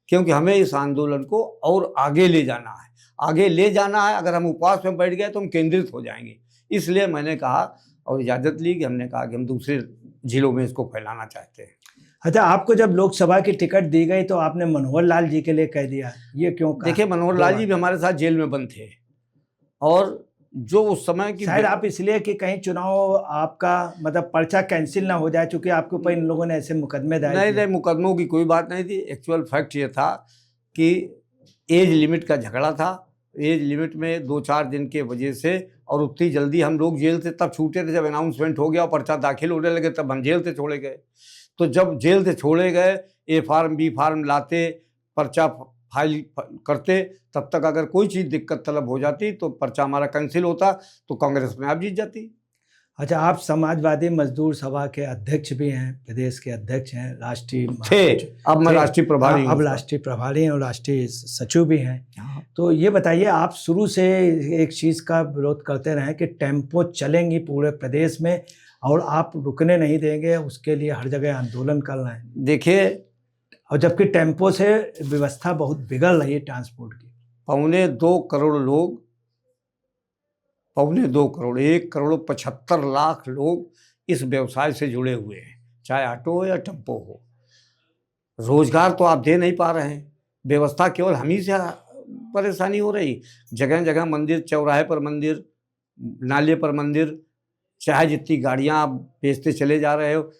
Speaker 2: क्योंकि हमें इस आंदोलन को और आगे ले जाना है, आगे ले जाना है। अगर हम उपवास में बैठ गए तो हम केंद्रित हो जाएंगे। इसलिए मैंने कहा और इजाज़त ली कि हमने कहा कि हम दूसरे जिलों में इसको फैलाना चाहते हैं।
Speaker 1: अच्छा, आपको जब लोकसभा की टिकट दी गई तो आपने मनोहर लाल जी के लिए कह दिया, ये क्यों कहा?
Speaker 2: देखिए, मनोहर लाल जी भी हमारे साथ जेल में बंद थे, और जो उस समय की
Speaker 1: शायद आप इसलिए कि कहीं चुनाव आपका मतलब पर्चा कैंसिल ना हो जाए, चूंकि आपके ऊपर इन लोगों ने ऐसे मुकदमे दायर किए।
Speaker 2: नहीं, मुकदमों की कोई बात नहीं थी। एक्चुअल फैक्ट ये था कि एज लिमिट का झगड़ा था। एज लिमिट में 2-4 दिन के वजह से, और उतनी जल्दी हम लोग जेल से तब छूटे थे जब अनाउंसमेंट हो गया और पर्चा दाखिल होने लगे, तब हम जेल से छोड़े गए। तो जब जेल से छोड़े गए, ए फार्म बी फार्म लाते, पर्चा फाइल करते, तब तक अगर कोई चीज़ दिक्कत तलब हो जाती तो पर्चा हमारा कैंसिल होता, तो कांग्रेस में आप जीत जाती।
Speaker 1: अच्छा, आप समाजवादी मजदूर सभा के अध्यक्ष भी हैं, प्रदेश के अध्यक्ष हैं, राष्ट्रीय
Speaker 2: थे, अब मैं राष्ट्रीय प्रभारी हूं।
Speaker 1: अब राष्ट्रीय प्रभारी हैं और राष्ट्रीय सचिव भी हैं। तो ये बताइए, आप शुरू से एक चीज़ का विरोध करते रहे कि टेम्पो चलेंगी पूरे प्रदेश में और आप रुकने नहीं देंगे, उसके लिए हर जगह आंदोलन कर रहे हैं।
Speaker 2: देखिए,
Speaker 1: और जबकि टेम्पो से व्यवस्था बहुत बिगड़ रही है ट्रांसपोर्ट की।
Speaker 2: 2.25 करोड़ लोग, 2.25 करोड़, 1,75,00,000 लोग इस व्यवसाय से जुड़े हुए हैं, चाहे ऑटो हो या टेम्पो हो। रोजगार तो आप दे नहीं पा रहे हैं, व्यवस्था केवल हम ही से परेशानी हो रही। जगह जगह मंदिर, चौराहे पर मंदिर, नाले पर मंदिर, चाहे जितनी गाड़ियां आप बेचते चले जा रहे हो,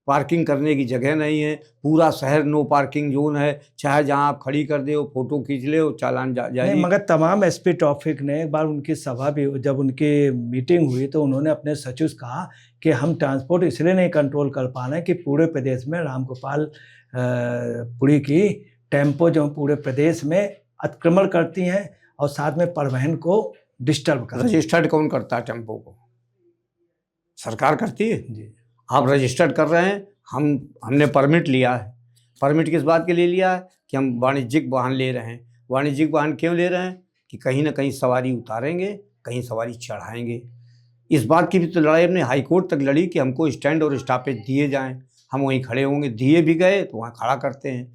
Speaker 2: पार्किंग करने की जगह नहीं है। पूरा शहर नो पार्किंग जोन है, चाहे जहां आप खड़ी कर दे, फोटो खींच ले, चालान जाए।
Speaker 1: मगर तमाम एसपी ट्रैफिक ने एक बार उनकी सभा भी, जब उनकी मीटिंग हुई तो उन्होंने अपने सचिव से कहा कि हम ट्रांसपोर्ट इसलिए नहीं कंट्रोल कर पा रहे हैं कि पूरे प्रदेश में रामगोपाल पुरी की टेम्पो जो पूरे प्रदेश में अतिक्रमण करती हैं और साथ में परिवहन को डिस्टर्ब करती है।
Speaker 2: रजिस्टर्ड कौन करता है टेम्पो को? सरकार करती है
Speaker 1: जी।
Speaker 2: आप रजिस्टर्ड कर रहे हैं, हमने परमिट लिया है। परमिट किस बात के लिए लिया है? कि हम वाणिज्यिक वाहन ले रहे हैं। वाणिज्यिक वाहन क्यों ले रहे हैं? कि कहीं ना कहीं सवारी उतारेंगे, कहीं सवारी चढ़ाएंगे। इस बात की भी तो लड़ाई हमने हाई कोर्ट तक लड़ी कि हमको स्टैंड और स्टॉपेज दिए जाएं, हम वहीं खड़े होंगे। दिए भी गए तो वहाँ खड़ा करते हैं।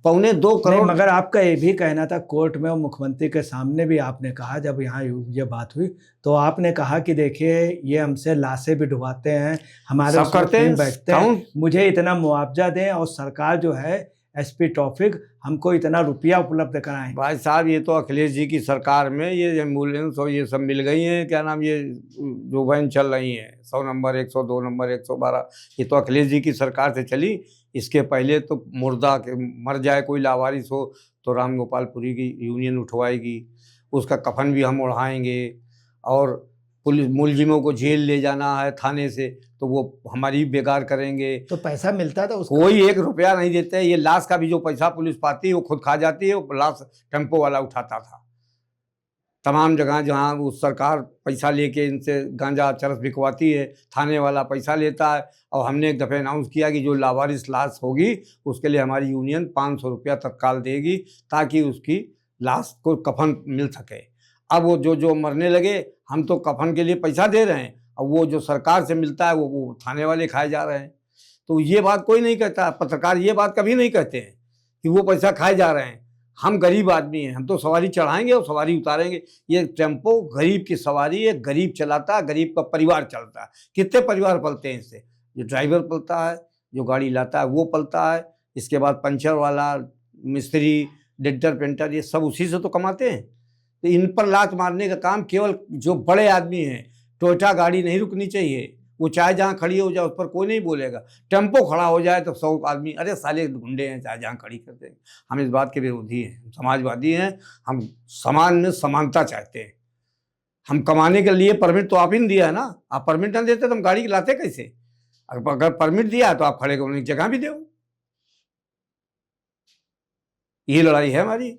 Speaker 2: 2.25 करोड़।
Speaker 1: मगर आपका ये भी कहना था कोर्ट में और मुख्यमंत्री के सामने भी आपने कहा, जब यहाँ ये बात हुई तो आपने कहा कि देखिए ये हमसे लाशें भी डुबाते हैं, हमारे
Speaker 2: सब करते हैं,
Speaker 1: बैठते हैं, मुझे इतना मुआवजा दें और सरकार जो है एसपी ट्रैफिक हमको इतना रुपया उपलब्ध कराएं।
Speaker 2: भाई साहब, ये तो अखिलेश जी की सरकार में ये एम्बुलेंस और ये सब मिल गई हैं, क्या नाम, ये जो वैन चल रही हैं 100 नंबर, 102 नंबर, 112, ये तो अखिलेश जी की सरकार से चली। इसके पहले तो मुर्दा के मर जाए कोई लावारिस हो तो राम गोपालपुरी की यूनियन उठवाएगी, उसका कफन भी हम उड़ाएंगे, और पुलिस मुलजिमों को जेल ले जाना है थाने से तो वो हमारी बेकार करेंगे।
Speaker 1: तो पैसा मिलता था उसका?
Speaker 2: कोई 1 रुपया नहीं देते हैं। ये लाश का भी जो पैसा पुलिस पाती है वो खुद खा जाती है, वो लाश टेम्पो वाला उठाता था। तमाम जगह जहाँ वो सरकार पैसा लेके इनसे गांजा चरस बिकवाती है, थाने वाला पैसा लेता है। और हमने एक दफ़े अनाउंस किया कि जो लावारिस लाश होगी उसके लिए हमारी यूनियन 500 रुपया तत्काल देगी, ताकि उसकी लाश को कफन मिल सके। अब वो जो मरने लगे, हम तो कफन के लिए पैसा दे रहे हैं, और वो जो सरकार से मिलता है वो थाने वाले खाए जा रहे हैं। तो ये बात कोई नहीं कहता, पत्रकार ये बात कभी नहीं कहते हैं कि वो पैसा खाए जा रहे हैं। हम गरीब आदमी हैं, हम तो सवारी चढ़ाएंगे और सवारी उतारेंगे। ये टेम्पो गरीब की सवारी है, गरीब चलाता है, गरीब का परिवार चलता है। कितने परिवार पलते हैं इससे? जो ड्राइवर पलता है, जो गाड़ी लाता है वो पलता है, इसके बाद पंचर वाला, मिस्त्री, डेंटर पेंटर, ये सब उसी से तो कमाते हैं। तो इन पर लात मारने का काम केवल जो बड़े आदमी हैं। टोयोटा गाड़ी नहीं रुकनी चाहिए, वो चाहे जहाँ खड़ी हो जाए उस पर कोई नहीं बोलेगा। टेम्पो खड़ा हो जाए तो 100 आदमी, अरे साले गुंडे हैं, चाहे जहाँ खड़ी कर देंगे। हम इस बात के विरोधी हैं, समाजवादी हैं, हम समाज में समानता चाहते हैं। हम कमाने के लिए परमिट तो आप ही ने दिया है ना, आप परमिट ना देते तो हम गाड़ी लाते कैसे? अगर परमिट दिया तो आप खड़े होने की जगह भी दो। ये लड़ाई है हमारी।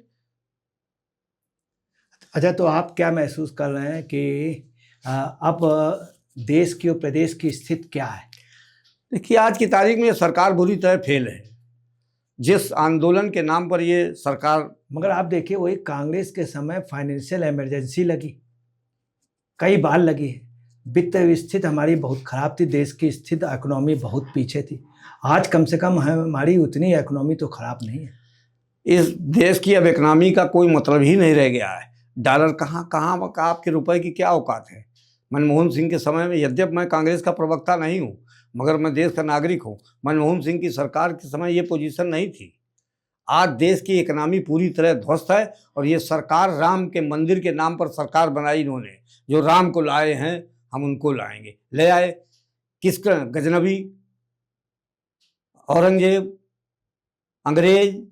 Speaker 1: अच्छा, तो आप क्या महसूस कर रहे हैं कि अब देश की और प्रदेश की स्थिति क्या है?
Speaker 2: देखिए, आज की तारीख में सरकार बुरी तरह फेल है। जिस आंदोलन के नाम पर ये सरकार,
Speaker 1: मगर आप देखिए वही कांग्रेस के समय फाइनेंशियल इमरजेंसी लगी, कई बार लगी है, वित्त स्थिति हमारी बहुत खराब थी, देश की स्थिति इकोनॉमी बहुत पीछे थी। आज कम से कम हमारी उतनी इकोनॉमी तो खराब नहीं है।
Speaker 2: इस देश की अब इकनॉमी का कोई मतलब ही नहीं रह गया है। डॉलर कहाँ कहाँ का, आपके रुपए की क्या औकात है। मनमोहन सिंह के समय में, यद्यप मैं कांग्रेस का प्रवक्ता नहीं हूँ मगर मैं देश का नागरिक हूँ, मनमोहन सिंह की सरकार के समय ये पोजीशन नहीं थी। आज देश की इकनॉमी पूरी तरह ध्वस्त है और ये सरकार राम के मंदिर के नाम पर सरकार बनाई इन्होंने। जो राम को लाए हैं हम उनको लाएंगे, ले आए किसका? गजनबी, औरंगजेब, अंग्रेज,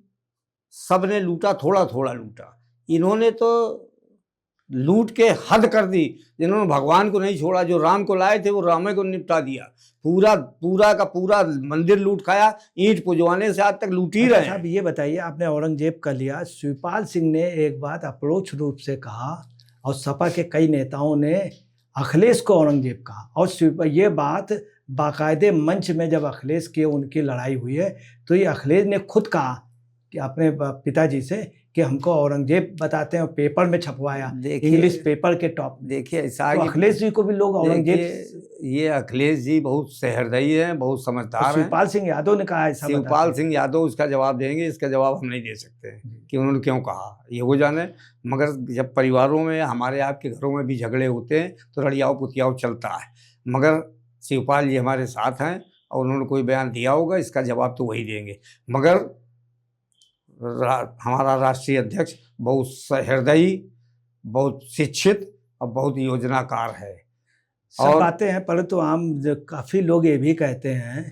Speaker 2: सब ने लूटा, थोड़ा थोड़ा लूटा। इन्होंने तो लूट के हद कर दी। जिन्होंने भगवान को नहीं छोड़ा, जो राम को लाए थे वो रामे को निपटा दिया। पूरा का पूरा मंदिर लूट खाया, ईंट पुजवाने से आज तक लूट ही रहे हैं।
Speaker 1: साहब ये बताइए, आपने औरंगजेब का लिया, शिवपाल सिंह ने एक बात अप्रोच रूप से कहा और सपा के कई नेताओं ने अखिलेश को औरंगजेब कहा, और ये बात बाकायदे मंच में जब अखिलेश की उनकी लड़ाई हुई है तो ये अखिलेश ने खुद कहा कि अपने पिताजी से कि हमको औरंगजेब बताते हैं, और पेपर में छपवाया, इंग्लिश पेपर के टॉप।
Speaker 2: देखिए ऐसा
Speaker 1: तो अखिलेश जी को भी लोग औरंगजेब,
Speaker 2: ये अखिलेश जी बहुत सहृदयी हैं, बहुत समझदार हैं।
Speaker 1: शिवपाल सिंह यादव ने कहा ऐसा।
Speaker 2: शिवपाल सिंह यादव उसका जवाब देंगे, इसका जवाब हम नहीं दे सकते कि उन्होंने क्यों कहा, ये वो जाने। मगर जब परिवारों में, हमारे आपके घरों में भी झगड़े होते हैं तो रड़ियाव पुतियाव चलता है। मगर शिवपाल जी हमारे साथ हैं और उन्होंने कोई बयान दिया होगा, इसका जवाब तो वही देंगे। मगर हमारा राष्ट्रीय अध्यक्ष बहुत सहृदयी, बहुत शिक्षित और बहुत योजनाकार है।
Speaker 1: सब बातें हैं, परंतु आम काफ़ी लोग ये भी कहते हैं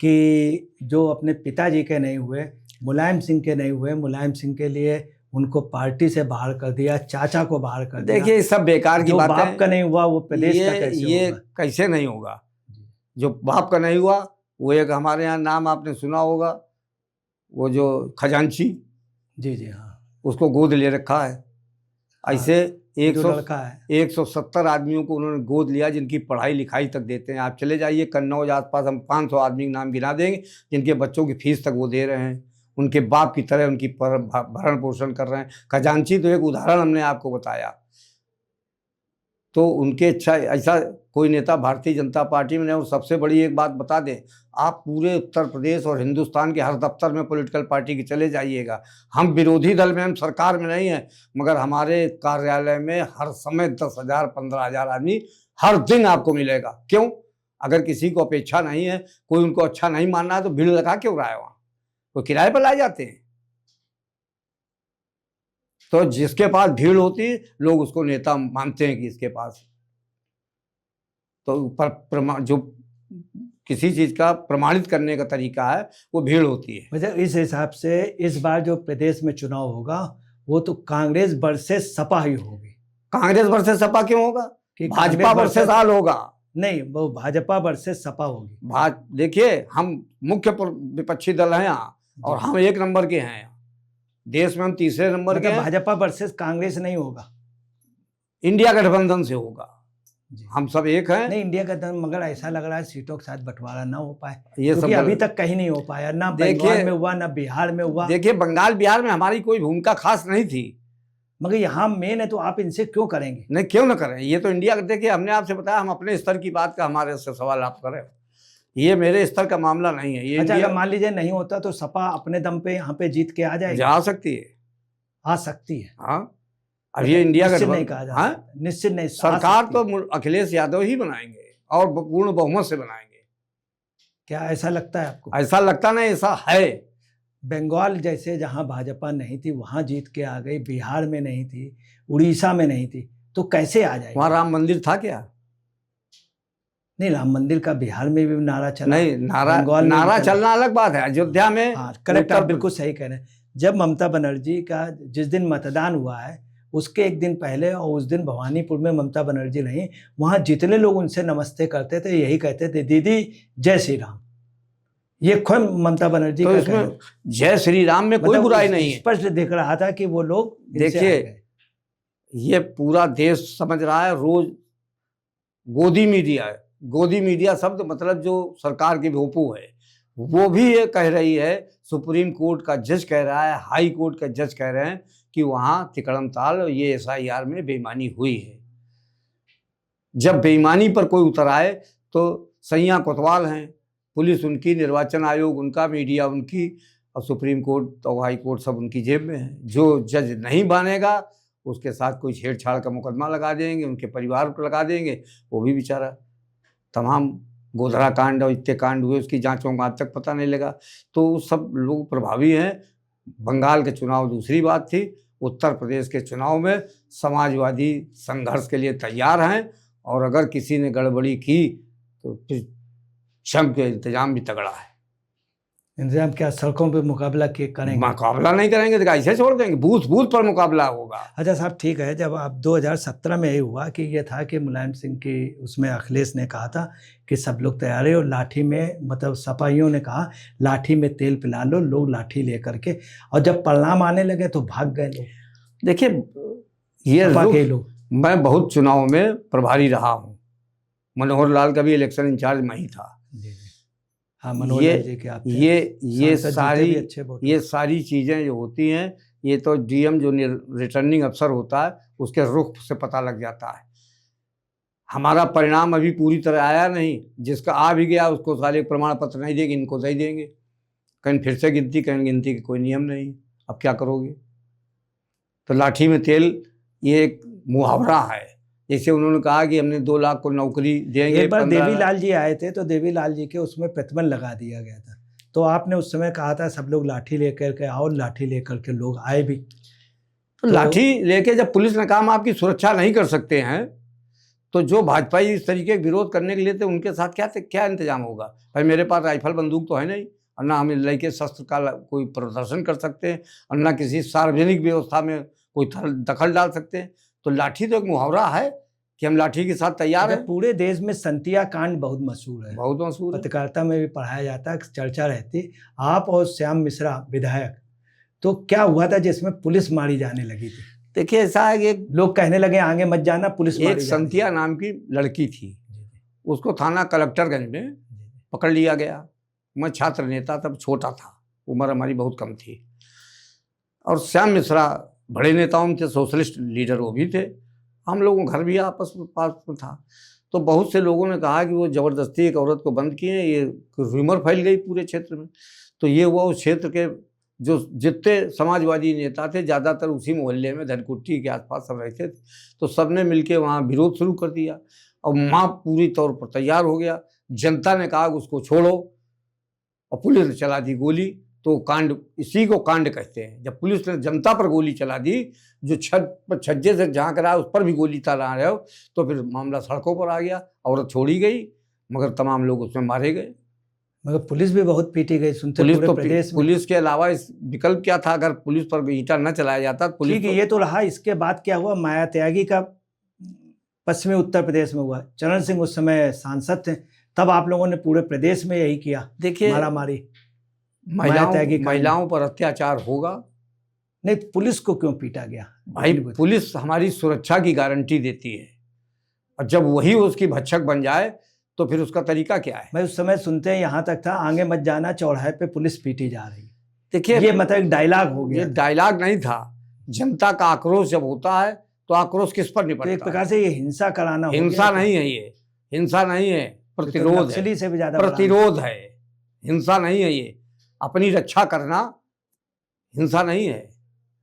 Speaker 1: कि जो अपने पिताजी के नहीं हुए, मुलायम सिंह के नहीं हुए, मुलायम सिंह के लिए उनको पार्टी से बाहर कर दिया, चाचा को बाहर कर दिया।
Speaker 2: देखिए सब बेकार की बात है।
Speaker 1: बाप का नहीं हुआ वो प्रदेश का कैसे
Speaker 2: ये
Speaker 1: होगा?
Speaker 2: कैसे नहीं होगा? जो बाप का नहीं हुआ, वो एक हमारे यहाँ नाम आपने सुना होगा, वो जो खजांची,
Speaker 1: जी हाँ,
Speaker 2: उसको गोद ले रखा है। ऐसे
Speaker 1: 170
Speaker 2: आदमियों को उन्होंने गोद लिया, जिनकी पढ़ाई लिखाई तक देते हैं। आप चले जाइए कन्नौज आसपास, हम 500 आदमी के नाम गिना देंगे जिनके बच्चों की फीस तक वो दे रहे हैं, उनके बाप की तरह उनकी भरण पोषण कर रहे हैं। खजांची तो एक उदाहरण हमने आपको बताया। तो उनके अच्छा ऐसा कोई नेता भारतीय जनता पार्टी में नहीं। और सबसे बड़ी एक बात बता दें, आप पूरे उत्तर प्रदेश और हिंदुस्तान के हर दफ्तर में पॉलिटिकल पार्टी के चले जाइएगा, हम विरोधी दल में, हम सरकार में नहीं हैं, मगर हमारे कार्यालय में हर समय 10,000 15,000 आदमी हर दिन आपको मिलेगा। क्यों? अगर किसी को अपेक्षा नहीं है, कोई उनको अच्छा नहीं मानना है तो भीड़ लगा क्यों रहा है वहाँ? वो किराए पर लाए जाते हैं। तो जिसके पास भीड़ होती लोग उसको नेता मानते हैं कि इसके पास, तो जो किसी चीज का प्रमाणित करने का तरीका है वो भीड़ होती है।
Speaker 1: मतलब इस हिसाब से इस बार जो प्रदेश में चुनाव होगा वो तो कांग्रेस वर्सेस सपा ही होगी।
Speaker 2: कांग्रेस वर्सेस सपा क्यों होगा? भाजपा वर्सेस आल होगा।
Speaker 1: नहीं, वो भाजपा वर्सेस सपा होगी।
Speaker 2: देखिए हम मुख्य विपक्षी दल हैं यहाँ और हम 1 नंबर के हैं यहाँ देश में, हम तीसरे नंबर के हैं।
Speaker 1: भाजपा वर्सेस कांग्रेस नहीं होगा,
Speaker 2: इंडिया गठबंधन से होगा। हम सब एक हैं।
Speaker 1: नहीं, इंडिया गठबंधन, मगर ऐसा लग रहा है सीटों के साथ बंटवारा ना हो पाए, ये सब अभी तक कहीं नहीं हो पाया, ना बंगाल में हुआ, ना बिहार में हुआ।
Speaker 2: देखिए बंगाल बिहार में हमारी कोई भूमिका खास नहीं थी,
Speaker 1: मगर यहाँ मेन है, तो आप इनसे क्यों करेंगे?
Speaker 2: नहीं, क्यों ना करें, ये तो इंडिया। देखिए हमने आपसे बताया, हम अपने स्तर की बात का हमारे से सवाल आप करें, ये मेरे स्तर का मामला नहीं है। ये
Speaker 1: अच्छा, अगर मान लीजिए नहीं होता तो सपा अपने दम पे यहाँ पे जीत के आ जाएगी?
Speaker 2: आ सकती है,
Speaker 1: आ सकती है।
Speaker 2: हाँ, अब ये इंडिया
Speaker 1: का नहीं कहा जाता। हाँ? निश्चित नहीं,
Speaker 2: सरकार तो अखिलेश यादव ही बनाएंगे और पूर्ण बहुमत से बनाएंगे।
Speaker 1: क्या ऐसा लगता है आपको?
Speaker 2: ऐसा लगता नहीं, ऐसा है।
Speaker 1: बंगाल जैसे जहां भाजपा नहीं थी वहां जीत के आ गई, बिहार में नहीं थी, उड़ीसा में नहीं थी, तो कैसे आ जाएगी?
Speaker 2: वहां राम मंदिर था क्या?
Speaker 1: नहीं, राम मंदिर का बिहार में भी नारा चला।
Speaker 2: नहीं, नारा चलना अलग बात है। अयोध्या में,
Speaker 1: हाँ करेक्ट, आप बिल्कुल सही कह रहे हैं। जब ममता बनर्जी का जिस दिन मतदान हुआ है उसके एक दिन पहले, और उस दिन भवानीपुर में ममता बनर्जी नहीं, वहां जितने लोग उनसे नमस्ते करते थे यही कहते थे, दीदी जय श्री राम। ये खुद ममता बनर्जी
Speaker 2: तो इसमें जय श्री राम में कोई बुराई नहीं है।
Speaker 1: स्पष्ट दिख रहा था कि वो लोग,
Speaker 2: देखिए ये पूरा देश समझ रहा है। रोज गोदी मीडिया है, गोदी मीडिया शब्द मतलब जो सरकार की भोपू है, वो भी ये कह रही है, सुप्रीम कोर्ट का जज कह रहा है, हाई कोर्ट का जज कह रहे हैं कि वहाँ तिकड़मताल ये SIR में बेईमानी हुई है। जब बेईमानी पर कोई उतर आए तो सैया कोतवाल हैं, पुलिस उनकी, निर्वाचन आयोग उनका, मीडिया उनकी, और सुप्रीम कोर्ट और हाई कोर्ट सब उनकी जेब में है। जो जज नहीं मानेगा उसके साथ कोई छेड़छाड़ का मुकदमा लगा देंगे, उनके परिवार को लगा देंगे, वो भी बेचारा। तमाम गोधरा कांड और इतने कांड हुए, उसकी जांचों का आज तक पता नहीं लगा। तो सब लोग प्रभावी हैं। बंगाल के चुनाव दूसरी बात थी, उत्तर प्रदेश के चुनाव में समाजवादी संघर्ष के लिए तैयार हैं, और अगर किसी ने गड़बड़ी की तो फिर क्षम के इंतजाम भी तगड़ा है।
Speaker 1: इंतजाम क्या, सड़कों पे मुकाबला करेंगे?
Speaker 2: मुकाबला नहीं करेंगे तो कैसे छोड़ देंगे, बूथ बूथ पर मुकाबला होगा।
Speaker 1: अच्छा साहब, ठीक है, जब आप 2017 में यही हुआ कि ये था कि मुलायम सिंह की उसमें अखिलेश ने कहा था कि सब लोग तैयार है, और लाठी में, मतलब सपाहियों ने कहा लाठी में तेल पिला लो, लोग लाठी लेकर के, और जब परिणाम आने लगे तो भाग गए लोग।
Speaker 2: देखिए, ये
Speaker 1: लोग,
Speaker 2: मैं बहुत चुनाव में प्रभारी रहा हूँ। मनोहर लाल का भी इलेक्शन इंचार्ज मैं ही था।
Speaker 1: हाँ, मनोहर लाल जी के आप
Speaker 2: ये सारी चीज़ें जो होती हैं, ये तो डीएम जो रिटर्निंग अफसर होता है उसके रुख से पता लग जाता है। हमारा परिणाम अभी पूरी तरह आया नहीं, जिसका आ भी गया उसको सारे प्रमाण पत्र नहीं देंगे, इनको दे देंगे, कहीं फिर से गिनती, कहीं गिनती का कोई नियम नहीं। अब क्या करोगे? तो लाठी में तेल ये एक मुहावरा है। जैसे उन्होंने कहा कि हमने 2 लाख को नौकरी देंगे।
Speaker 1: एक बार देवीलाल जी आए थे तो देवीलाल जी के उसमें प्रतिबंध लगा दिया गया था, तो आपने उस समय कहा था सब लोग लाठी लेकर के आओ, लाठी लेकर के लोग आए भी।
Speaker 2: तो लाठी लेके जब पुलिस ने कहा हम आपकी सुरक्षा नहीं कर सकते हैं, तो जो भाजपाई इस तरीके का विरोध करने के लिए थे उनके साथ क्या इंतजाम होगा? भाई मेरे पास राइफल बंदूक तो है नहीं, और ना हम लेके शस्त्र का कोई प्रदर्शन कर सकते हैं, और ना किसी सार्वजनिक व्यवस्था में कोई दखल डाल सकते हैं। तो लाठी तो एक मुहावरा है कि हम लाठी के साथ तैयार हैं।
Speaker 1: पूरे देश में संतिया कांड बहुत मशहूर है,
Speaker 2: बहुत मशहूर है,
Speaker 1: पत्रकारिता में भी पढ़ाया जाता है, चर्चा रहती। आप और श्याम मिश्रा विधायक, तो क्या हुआ था जिसमें पुलिस मारी जाने लगी थी?
Speaker 2: देखिए, ऐसा है कि
Speaker 1: लोग कहने लगे आगे मत जाना, पुलिस
Speaker 2: एक संतिया नाम की लड़की थी, उसको थाना कलेक्टरगंज में पकड़ लिया गया। मैं छात्र नेता तब, छोटा था, उम्र हमारी बहुत कम थी, और श्याम मिश्रा बड़े नेताओं में थे, सोशलिस्ट लीडर वो भी थे। हम लोगों घर भी आपस में पास में था। तो बहुत से लोगों ने कहा कि वो ज़बरदस्ती एक औरत को बंद किए, ये रूमर फैल गई पूरे क्षेत्र में। तो ये हुआ, उस क्षेत्र के जो जितने समाजवादी नेता थे ज़्यादातर उसी मोहल्ले में धनकुट्टी के आसपास सब रहते थे, तो सब ने मिल के वहाँ विरोध शुरू कर दिया, और वहाँ पूरी तौर पर तैयार हो गया। जनता ने कहा उसको छोड़ो, और पुलिस ने चला दी गोली। तो कांड, इसी को कांड कहते हैं। जब पुलिस ने जनता पर गोली चला दी, जो छत पर छज्जे से झांक रहा है उस पर भी गोली चला रहे हो, तो फिर मामला सड़कों पर आ गया। औरत छोड़ी गई, मगर तमाम लोग उसमें मारे गए।
Speaker 1: मगर पुलिस भी बहुत पीटी गई, सुनते
Speaker 2: पुलिस
Speaker 1: पूरे
Speaker 2: तो
Speaker 1: प्रदेश में।
Speaker 2: पुलिस के अलावा इस विकल्प क्या था? अगर पुलिस पर ईंटा न चलाया जाता, पुलिस
Speaker 1: ठीक है, ये तो रहा। इसके बाद क्या हुआ? माया त्यागी का पश्चिमी उत्तर प्रदेश में हुआ। चरण सिंह उस समय सांसद थे, तब आप लोगों ने पूरे प्रदेश में यही किया,
Speaker 2: देखिए
Speaker 1: मारा मारी।
Speaker 2: महिलाओं पर अत्याचार होगा
Speaker 1: नहीं, पुलिस को क्यों पीटा गया?
Speaker 2: भाई, पुलिस हमारी सुरक्षा की गारंटी देती है, और जब वही उसकी भक्षक बन जाए तो फिर उसका तरीका क्या है?
Speaker 1: भाई उस समय सुनते हैं यहाँ तक था, आगे मत जाना, चौराहे पे पुलिस पीटी जा रही।
Speaker 2: देखिए,
Speaker 1: ये मतलब एक डायलॉग हो गया।
Speaker 2: ये डायलॉग नहीं था। जनता का आक्रोश जब होता है तो आक्रोश किस पर निपटता है?
Speaker 1: एक प्रकार से ये हिंसा कराना,
Speaker 2: हिंसा नहीं है, ये हिंसा नहीं है, प्रतिरोध है,
Speaker 1: से भी ज्यादा
Speaker 2: प्रतिरोध है, हिंसा नहीं है। ये अपनी रक्षा करना हिंसा नहीं है।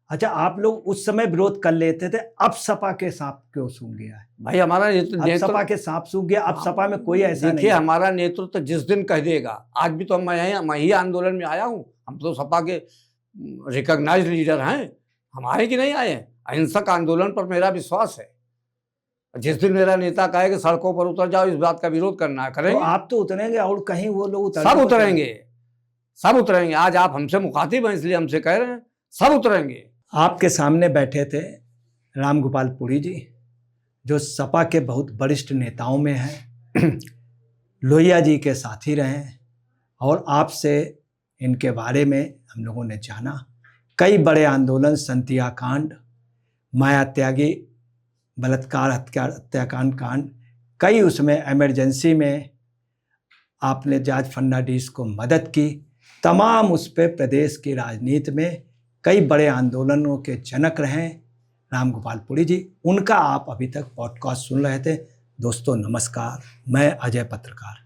Speaker 1: अच्छा, आप लोग उस समय विरोध कर लेते थे, अब सपा के सांप क्यों सूख गया है?
Speaker 2: भाई हमारा
Speaker 1: सपा के सांप सूख गया, अब सपा में कोई ऐसा नहीं।
Speaker 2: देखिए, हमारा नेतृत्व जिस दिन कह देगा, आज भी तो मैं ही आंदोलन में आया हूँ, हम तो सपा के रिकॉग्नाइज्ड लीडर हैं, हम आए कि नहीं आए? अहिंसक आंदोलन पर मेरा विश्वास है। जिस दिन मेरा नेता कहे कि सड़कों पर उतर जाओ, इस बात का विरोध करना है, करेंगे।
Speaker 1: तो आप तो उतरेंगे, और कहीं वो लोग
Speaker 2: सब उतरेंगे, सब उतरेंगे। आज आप हमसे मुखातिब हैं इसलिए हमसे कह रहे हैं, सब उतरेंगे।
Speaker 1: आपके सामने बैठे थे रामगोपाल पुरी जी, जो सपा के बहुत वरिष्ठ नेताओं में हैं, लोहिया जी के साथी रहे, और आपसे इनके बारे में हम लोगों ने जाना। कई बड़े आंदोलन, संतिया कांड, माया त्यागी बलात्कार हत्याकांड कांड, कई उसमें इमरजेंसी में आपने जॉर्ज फर्नांडिस को मदद की, तमाम उस पर प्रदेश की राजनीति में कई बड़े आंदोलनों के जनक रहे रामगोपाल पुरी जी। उनका आप अभी तक पॉडकास्ट सुन रहे थे। दोस्तों नमस्कार, मैं अजय पत्रकार।